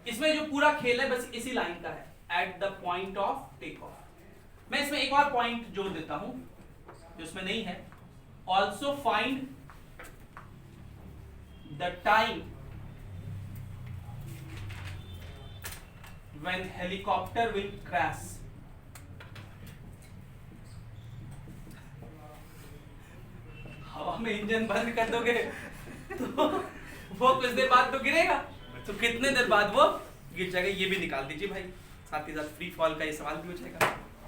[SPEAKER 1] इसमें जो पूरा खेल है बस इसी लाइन का है, at the point of take off. मैं इसमें एक और पॉइंट जोड़ देता हूं जो इसमें नहीं है, also find the time when helicopter will crash। हवा में इंजन बंद कर दोगे तो वो कुछ देर बाद तो गिरेगा, तो कितने देर बाद वो गिर जाएगा, ये भी निकाल दीजिए भाई। साथ ही साथ फ्री फॉल का ये सवाल भी हो जाएगा।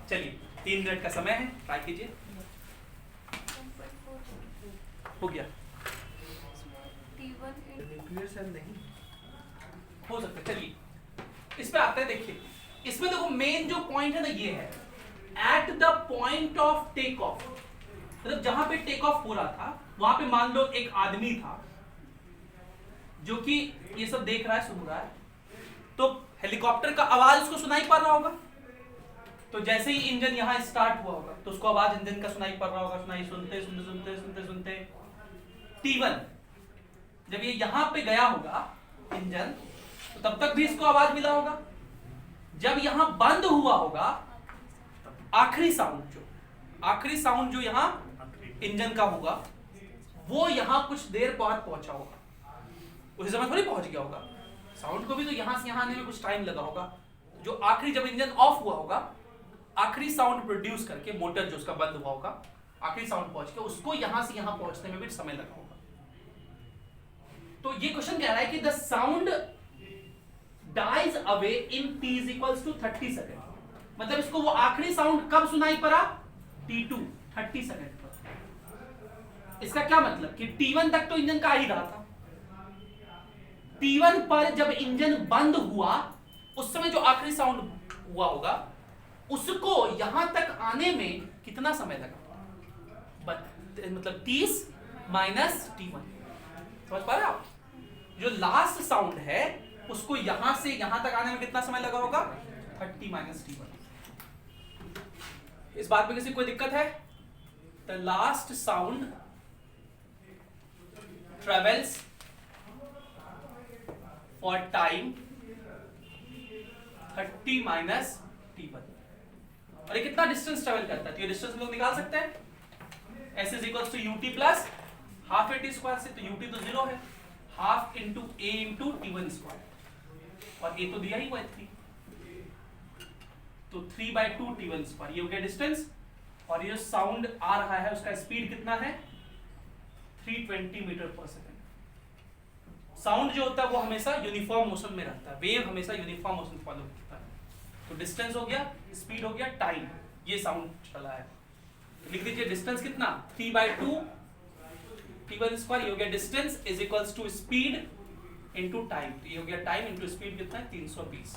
[SPEAKER 1] चलिए 3 मिनट का समय है, ट्राई कीजिए। हो गया, नहीं हो सकता। चलिए इस पे आते हैं। देखिए इसमें देखो मेन जो पॉइंट है ना ये है, at the point of take off, मतलब जहां पे टेक ऑफ हो रहा था वहां पे मान लो एक आदमी था जो कि ये सब देख रहा है, सुन रहा है, तो हेलीकॉप्टर का आवाज उसको सुनाई पड़ रहा होगा। तो जैसे ही इंजन यहां स्टार्ट हुआ होगा तो उसको आवाज इंजन का सुनाई पड़ रहा होगा। सुनते सुनते सुनते सुनते सुनते T1 जब ये यहां पे गया होगा इंजन, तो तब तक भी इसको आवाज मिला होगा। जब यहां बंद हुआ होगा आखिरी साउंड जो आखिरी साउंड जो यहाँ इंजन का होगा वो यहाँ कुछ देर बाद पहुंचा होगा, उसी समय थोड़ी पहुंच गया होगा। साउंड को भी तो यहाँ से यहाँ आने में कुछ टाइम लगा होगा। जो आखिरी जब इंजन ऑफ हुआ होगा, आखिरी साउंड प्रोड्यूस करके मोटर जो उसका बंद हुआ होगा, आखिरी साउंड पहुंच के उसको यहाँ से यहाँ पहुंचने में भी समय लगा होगा। तो ये क्वेश्चन कह रहा है कि the sound dies away in t is equals to 30 second. मतलब इसको वो आखिरी साउंड कब सुनाई पड़ा? t2 30 सेकेंड पर। इसका क्या मतलब कि t1 तक तो इंजन का ही रहा था। t1 पर जब इंजन बंद हुआ उस समय जो आखिरी साउंड हुआ होगा उसको यहां तक आने में कितना समय लगा? मतलब 30 माइनस t1। समझ पा रहे आप? जो लास्ट साउंड है उसको यहां से यहां तक आने में कितना समय लगा होगा? 30 माइनस t1। इस बात में किसी कोई दिक्कत है? The last sound travels for time 30 minus t1। और ये कितना डिस्टेंस ट्रेवल करता है? तो ये डिस्टेंस लोग निकाल सकते हैं। s is equals to ut plus half a t square से, तो ut तो 0 है, half into a into t1 square, और a तो दिया ही हुआ है 3, तो 3/2 t1 स्क्वायर। ये हो गया डिस्टेंस। और ये जो साउंड आ रहा है उसका स्पीड कितना है? 320 मीटर पर सेकेंड। साउंड जो होता है वो हमेशा यूनिफॉर्म मोशन में रहता है, वेव हमेशा यूनिफॉर्म मोशन फॉलो करता है। तो डिस्टेंस हो गया, स्पीड हो गया, टाइम, ये साउंड चला है। तो लिख दीजिए डिस्टेंस कितना? 3/2 t1 स्क्वायर। ये हो गया distance is equals to speed into time. तो ये हो गया टाइम इनटू स्पीड कितना है? 320।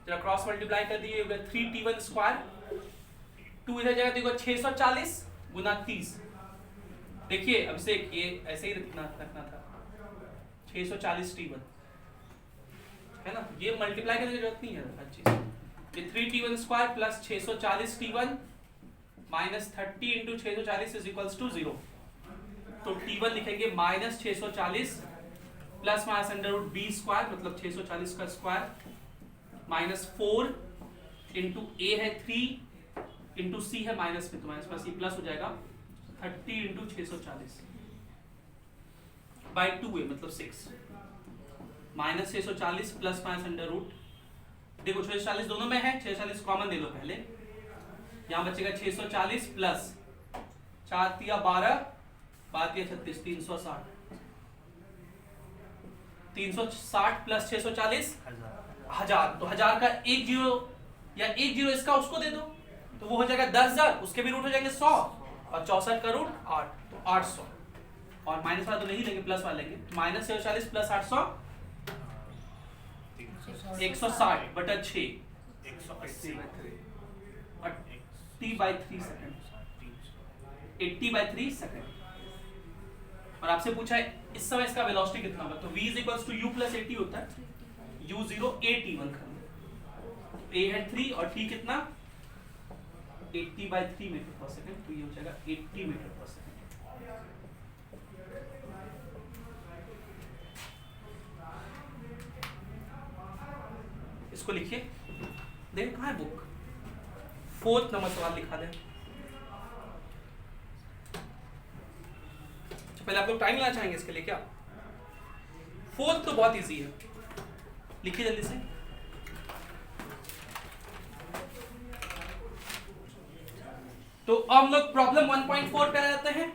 [SPEAKER 1] जरा क्रॉस मल्टीप्लाई कर दिए, 3t1 स्क्वायर, 2 इधर जाएगा तो देखो 640 गुना 30। देखिए अब से ये ऐसे ही रखना था, 640 t1 है ना, ये मल्टीप्लाई करने की जरूरत नहीं है हर चीज। ये 3t1 square plus 640 t1 minus 30 into 640 is equals to 0। तो t1 लिखेंगे minus 640 plus minus under root b square, मतलब 640 का स्क्वायर, माइनस 4 इंटू a है 3 इंटू c है माइनस में, तो माइनस प्लस c प्लस हो जाएगा 30 इंटू 640 बाई 2 है, मतलब 6, minus 640 plus minus under root. देखो 640 दोनों में है, 640 कॉमन ले लो पहले, यहाँ बचेगा 640 प्लस 4 तिया 12 12 36 360, 360 प्लस 640 1000। तो 1000 का एक जीरो या एक जीरो इसका उसको दे दो तो वो हो जाएगा 10,000, उसके भी रूट हो जाएंगे 100, और 64 का रूट 8, तो 800। और माइनस वाला तो नहीं लेंगे, प्लस वाला लेंगे। माइनस 640 प्लस 800 160 बटा 6 80/3 सेकंड, 80/3 सेकंड। और आपसे पूछा है इस समय इसका वेलोसिटी कितना होगा, तो v is equals to u plus 80 होता है, u0 at1 कर लो, a है 3 और t कितना 80/3 मीटर पर सेकंड, तो ये हो जाएगा 80 मीटर पर सेकंड। इसको लिखिए, देख कहाँ है बुक, 4th नंबर सवाल लिखा दे। पहले आप लोग टाइम लेना चाहेंगे इसके लिए क्या? 4th तो बहुत इजी है, लिखिए जल्दी से। तो अब हम लोग प्रॉब्लम 1.4 पे आ जाते हैं।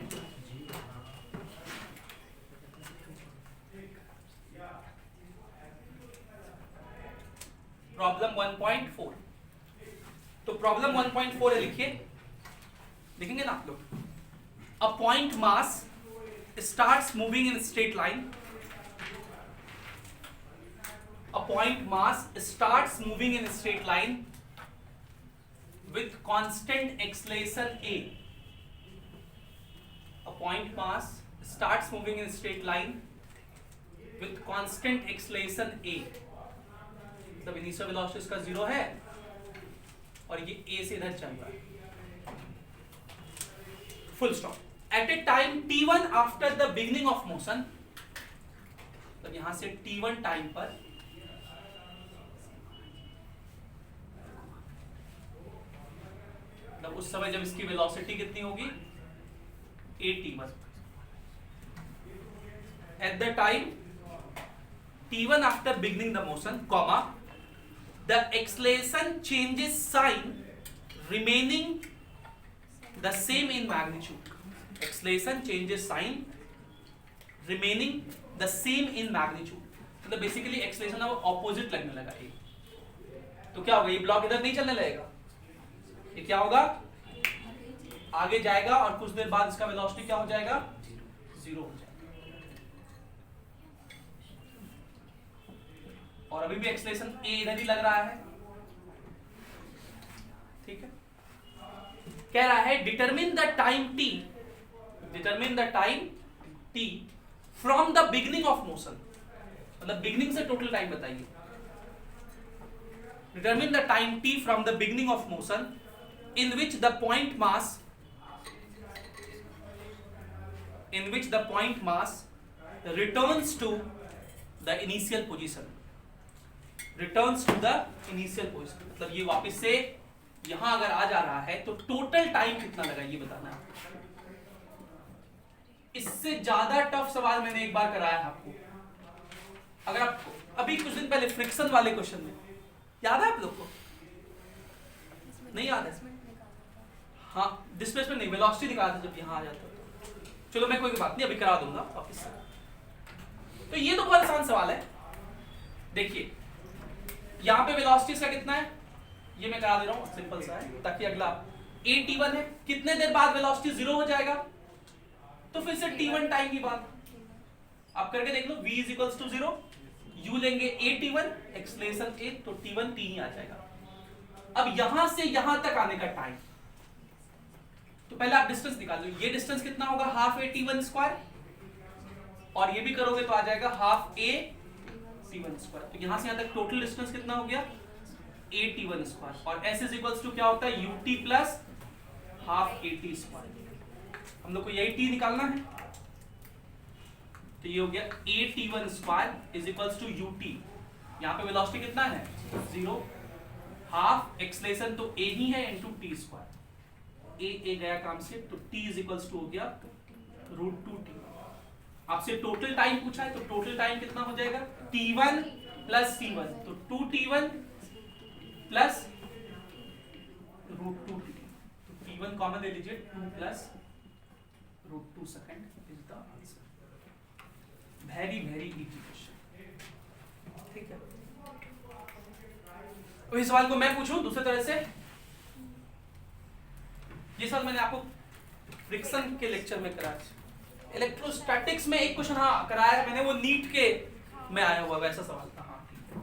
[SPEAKER 1] प्रॉब्लम 1.4, तो प्रॉब्लम 1.4 है, लिखिए, लिखेंगे ना आप लोग। A point mass starts moving in a straight line. A point mass starts moving in a straight line with constant acceleration a. A point mass starts moving in a straight line with constant acceleration a. मतलब initial velocity इसका 0 है और ये a से इधर चल रहा है, full stop. At a time t1 after the beginning of motion, तो यहां से t1 टाइम पर मतलब उस समय जब इसकी वेलोसिटी कितनी होगी, at1. At the time t1 after beginning the motion, comma, the acceleration changes sign remaining the same in magnitude. Acceleration changes sign remaining the same in magnitude. मतलब बेसिकली एक्सलेशन अब ऑपोजिट लगने लगा ये. तो क्या होगा, ये ब्लॉक इधर नहीं चलने लगेगा, ये क्या होगा, आगे जाएगा और कुछ देर बाद इसका वेलोसिटी क्या हो जाएगा, 0 हो जाएगा. और अभी भी एक्सलेशन a इधर ही लग रहा है. ठीक है. कह रहा है determine the time t from the beginning of motion. मतलब बिगिनिंग से टोटल टाइम बताइए. Determine the time t from the beginning of motion in which the point mass returns to the initial position. मतलब ये वापस से यहां अगर आ जा रहा है तो टोटल टाइम कितना लगा ये बताना है. इससे ज्यादा टफ सवाल मैंने एक बार कराया है आपको. अगर आपको अभी कुछ दिन पहले फ्रिक्शन वाले क्वेश्चन में याद है आप लोग को, नहीं याद है? हाँ, डिस्प्लेसमेंट नहीं, वेलोसिटी दिखाया था जब यहाँ आ जाता था. चलो मैं कोई बात नहीं, अभी करा दूंगा वापस से. तो ये तो बहुत आसान सवाल है. देखिए यहाँ पे वेलोसिटी इसका कितना है, ये मैं करा दे रहा हूँ, सिंपल सा है. ताकि अगला at1 है, कितने देर बाद वेलोसिटी 0 हो जाएगा, तो फिर से t1 टाइम की बात आप करके देख लो. v = 0, u लेंगे at1, एक्सलेशन a, तो t1 t ही आ जाएगा. अब यहां से यहां तक आने का टाइम, तो पहले आप डिस्टेंस निकाल लो. ये डिस्टेंस कितना होगा, हाफ at1², और ये भी करोगे तो आ जाएगा हाफ at1². तो यहां से यहां तक टोटल डिस्टेंस कितना हो गया, at1². और s = क्या होता है, ut प्लस हाफ at². हम लोग को यही t निकालना है. तो ये हो गया at1² = ut. यहाँ पे वेलोसिटी कितना है, 0. हाफ एक्सलेशन तो a ही है इनटू t². a गया काम से, तो t = हो गया √2t. आपसे टोटल टाइम पूछा है, तो टोटल टाइम कितना हो जाएगा, t1 प्लस t1, तो 2t1 प्लस √2t. तो t1 कॉमन ले लीजिए, 2 plus √2 second is the answer. Very easy question. ठीक है. तो इस सवाल को मैं पूछूं दूसरे तरह से. ये सवाल मैंने आपको फ्रिक्शन के लेक्चर में कराया. इलेक्ट्रोस्टैटिक्स में एक क्वेश्चन हाँ कराया मैंने, वो नीट के में आया हुआ वैसा सवाल था. हाँ ठीक है.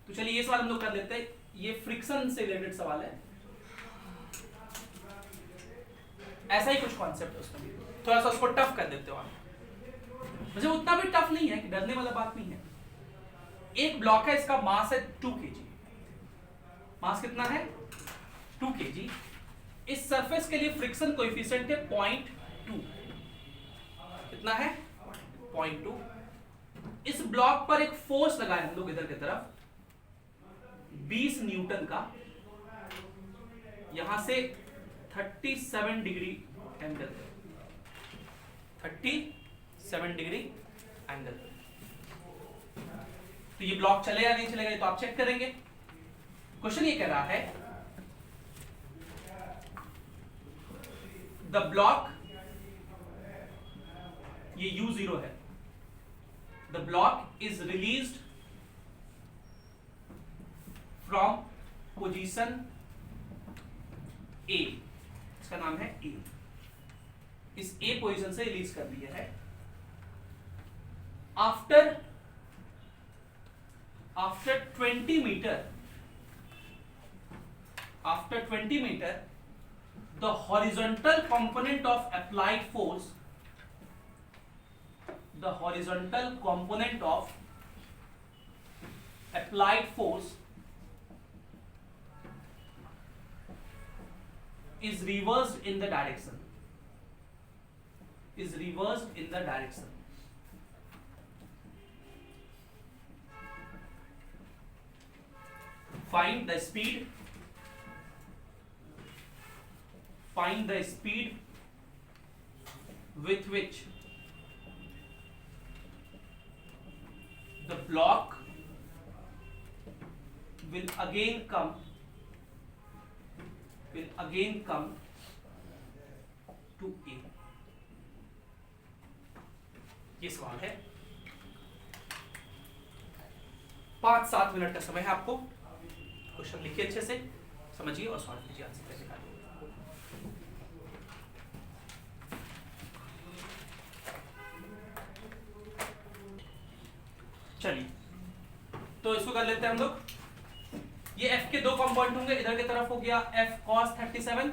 [SPEAKER 1] तो चलिए ये सवाल हम लोग कर लेते हैं. ये फ्रिक्शन से रिलेटेड सवाल है. ऐसा ही कुछ कॉन्सेप्ट है उसमें, थोड़ा सा उसको टफ कर देते हो आप. मुझे उतना भी टफ नहीं है कि डरने वाला बात नहीं है. एक ब्लॉक है, इसका मास है 2 kg. मास कितना है, 2 kg. इस सरफेस के लिए फ्रिक्शन कोएफिशिएंट है 0.2. कितना है, 0.2. इस ब्लॉक पर एक फोर्स लगाए हम लोग इधर की तरफ 20 न्यूटन का, यहां से 37 डिग्री एंगल, 37 डिग्री एंगल. तो ये ब्लॉक चलेगा नहीं चलेगा ये तो आप चेक करेंगे. क्वेश्चन ये कह रहा है द ब्लॉक, ये u0 है, the block is released from position A. इसका नाम है A. इस A पोजीशन से रिलीज कर दिया है. After 20 metre, after 20 meter, the horizontal component of applied force, the horizontal component of applied force is reversed in the direction, is reversed in the direction. Find the speed find the speed with which the block will again come to A. ये सवाल है। 5-7 minute का समय है आपको। Question लिखिए अच्छे से, समझिए और सॉल्व कीजिए, आंसर कैसे निकालिए। चलिए तो इसको कर लेते हैं हम लोग। ये f के दो कंपोनेंट होंगे, इधर की तरफ हो गया f cos 37,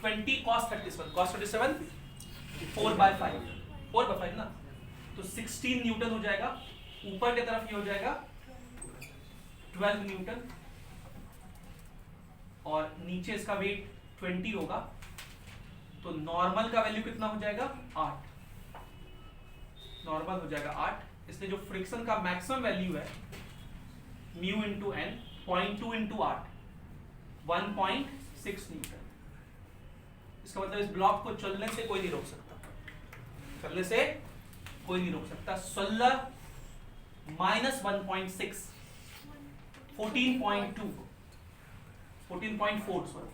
[SPEAKER 1] 20 cos 37, cos 37 4/5 ना, तो 16 न्यूटन हो जाएगा। ऊपर की तरफ ये हो जाएगा 12 न्यूटन और नीचे इसका वेट 20 होगा, तो नॉर्मल का वैल्यू कितना हो जाएगा 8, नॉर्मल हो जाएगा 8। इसलिए जो फ्रिक्शन का मैक्सिमम वैल्यू है mu into N 0.2 into 8 1.6 newton. इसका मतलब इस ब्लॉक को चलने से कोई नहीं रोक सकता, चलने से कोई नहीं रोक सकता। 16 माइनस 1.6 14.4 सॉरी,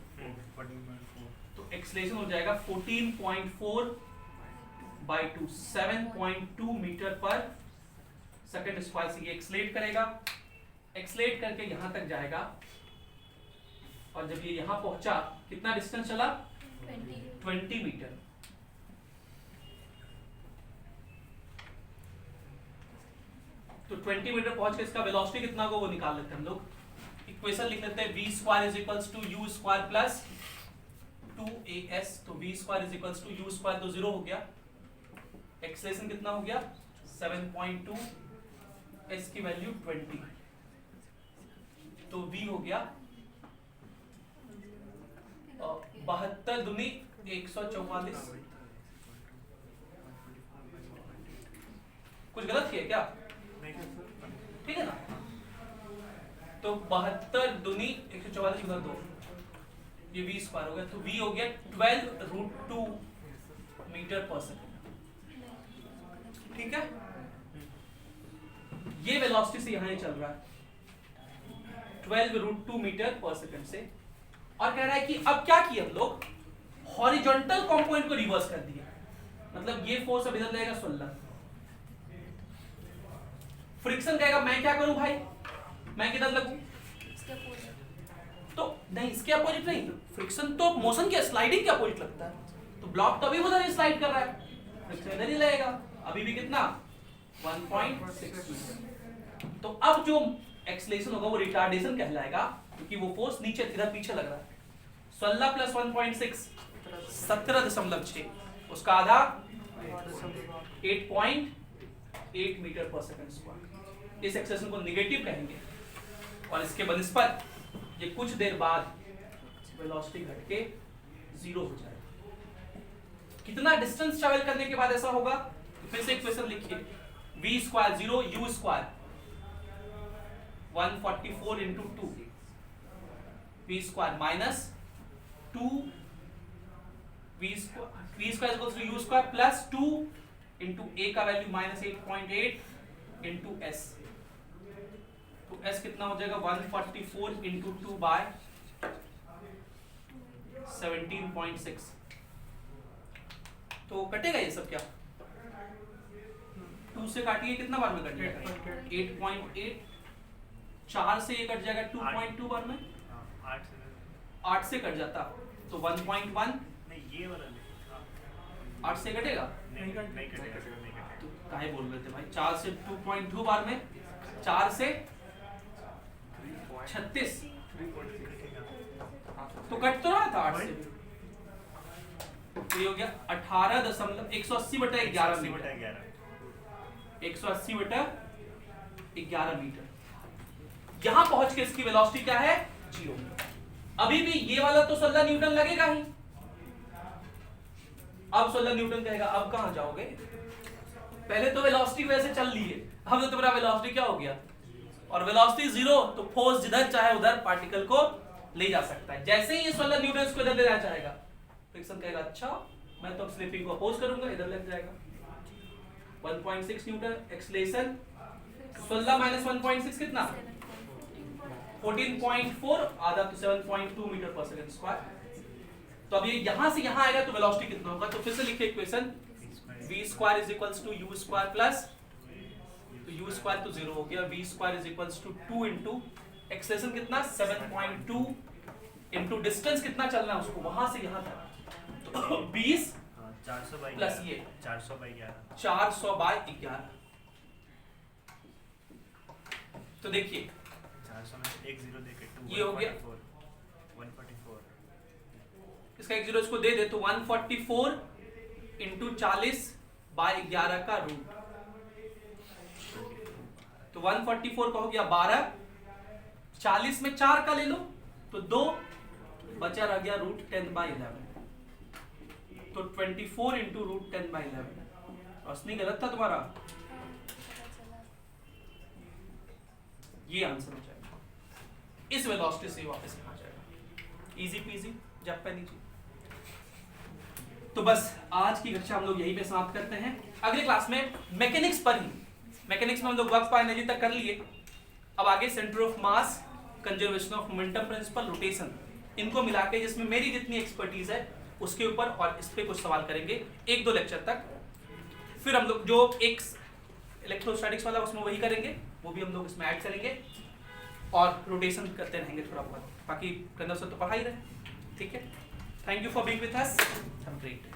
[SPEAKER 1] तो एक्सेलरेशन हो जाएगा 14.4/2 7.2 मीटर पर सेकंड स्क्वायर से ये एक्सेलरेट करेगा। एक्सेलरेट करके यहां तक जाएगा और जब ये यहां पहुंचा कितना डिस्टेंस चला 20 मीटर। तो 20 मीटर पहुंच के इसका वेलोसिटी कितना होगा वो निकाल लेते हैं हम लोग। इक्वेशन लिख लेते हैं v square is equals to u square plus 2as। तो v square is equals to u square तो 0 हो गया, एक्सेलरेशन कितना हो गया 7.2, s की वैल्यू 20, तो v हो गया 72 दूनी 144। कुछ गलत किया क्या? ठीक है ना, तो 72 दूनी 144 गुना 2, ये v स्क्वायर हो गया, तो v हो गया 12√2 मीटर पर सेकंड। ठीक है, ये वेलोसिटी से यहां चल रहा है 12√2 मीटर पर सेकंड से। और कह रहा है कि अब क्या किया हम लोग, हॉरिजॉन्टल कंपोनेंट को रिवर्स कर दिया, मतलब ये फोर्स अब इधर जाएगा 16। फ्रिक्शन कहेगा मैं क्या करूं भाई, मैं किधर लगूं, तो नहीं इसके अपोजिट नहीं, फ्रिक्शन तो मोशन के स्लाइडिंग के अपोजिट लगता है, तो ब्लॉक तो अभी उधर स्लाइड कर रहा है, फ्रिक्शन इधर ही लगेगा, अभी भी कितना 1.6। तो अब जो एक्सेलरेशन होगा वो रिटार्डेशन कहलाएगा, क्योंकि वो फोर्स नीचे इधर पीछे लग रहा है। 16 प्लस 1.6 17.6, उसका आधा 8.8 मीटर पर सेकंड स्क्वायर। इस एक्सेलरेशन को नेगेटिव कहेंगे और इसके बनिस्पत ये कुछ देर बाद वेलोसिटी घट के 0 हो जाएगा। कितना डिस्टेंस ट्रैवल करने के बाद ऐसा होगा, फिर से इक्वेशन लिखिए, v square 0 u square 144 into 2 v square minus 2 v square equals to u square plus 2 into a का वैल्यू माइनस 8.8 इंटू s, तो s कितना हो जाएगा 144 इंटू 2 बाय 17.6। तो कटेगा ये सब क्या, 2 से काटिए कितना बार में कट जाएगा 8.8, 4 से ये कट जाएगा 2.2 बार में, 8 से कट जाता तो 1.1,
[SPEAKER 2] नहीं ये वाला
[SPEAKER 1] 8 से कटेगा
[SPEAKER 2] नहीं कटेगा।
[SPEAKER 1] तो काहे बोल रहे थे भाई, 4 से 2.2 बार में, 4 से 36, तो कट तो रहा था 8 से, तो ये हो गया 18.180/11 मीटर, 180/11 मीटर। यहां पहुंच के इसकी वेलोसिटी क्या है 0। अभी भी ये वाला तो 16 न्यूटन लगेगा ही, अब 16 न्यूटन कहेगा, अब कहां जाओगे, पहले तो वेलोसिटी वैसे चल ली है, अब तो तुम्हारा वेलोसिटी क्या हो गया, और वेलोसिटी 0, तो फोर्स जिधर चाहे उधर पार्टिकल को ले जा सकता है। जैसे ही ये 16 न्यूटन को इधर ले जाना चाहेगा फ्रिक्शन कहेगा अच्छा मैं तो अब स्लिपिंग को अपोज करूंगा, इधर लग जाएगा। 1.6 न्यूटन एक्सेलरेशन, 16 माइनस 1.6 कितना 14.4, आधा तो 7.2 मीटर पर सेकंड स्क्वायर। तो अब ये यहां से यहां आएगा तो वेलोसिटी कितना होगा, तो फिर से लिखिए equation v square is equals to u square plus, तो u स्क्वायर तो 0 हो गया, v square is equals to 2 into acceleration कितना 7.2 इनटू डिस्टेंस कितना चलना है उसको वहां से यहां तक, तो 20
[SPEAKER 2] 400 बाई
[SPEAKER 1] प्लस ये
[SPEAKER 2] 400 बाई 11
[SPEAKER 1] 400 बाय 11। तो देखिए
[SPEAKER 2] 400 में एक जीरो देके
[SPEAKER 1] ये हो गया
[SPEAKER 2] 144
[SPEAKER 1] इसका एक जीरो इसको दे दे तो 144 इंटू 40 बाय 11 का रूट, तो 144 का हो गया 12, 40 में 4 का ले लो तो 2 बचा रह गया रूट 10 बाय 11, तो 24 इंटू रूट 10 बाय 11। रोशनी गलत था तुम्हारा, ये आंसर हो जाएगा, इस वेलोसिटी से वापस यहाँ जाएगा, इजी पीजी जापानी जी। तो बस आज की कक्षा हम लोग यहीं पे समाप्त करते हैं। अगले क्लास में मैकेनिक्स पर ही, मैकेनिक्स में हम लोग वर्क पर एनर्जी तक कर लिए, अब आगे centre of mass, conservation of momentum principle, rotation, इनको मिला के जिसमें मेरी जितनी एक्सपर्टीज है उसके ऊपर और इस पे कुछ सवाल करेंगे 1-2 लेक्चर तक। फिर हम लोग जो एक इलेक्ट्रोस्टैटिक्स वाला उसमें वही करेंगे, वो भी हम लोग इसमें ऐड करेंगे और रोटेशन करते रहेंगे थोड़ा बहुत, बाकी करना से तो पढ़ा ही रहे। ठीक है, thank you for being with us, have a great day.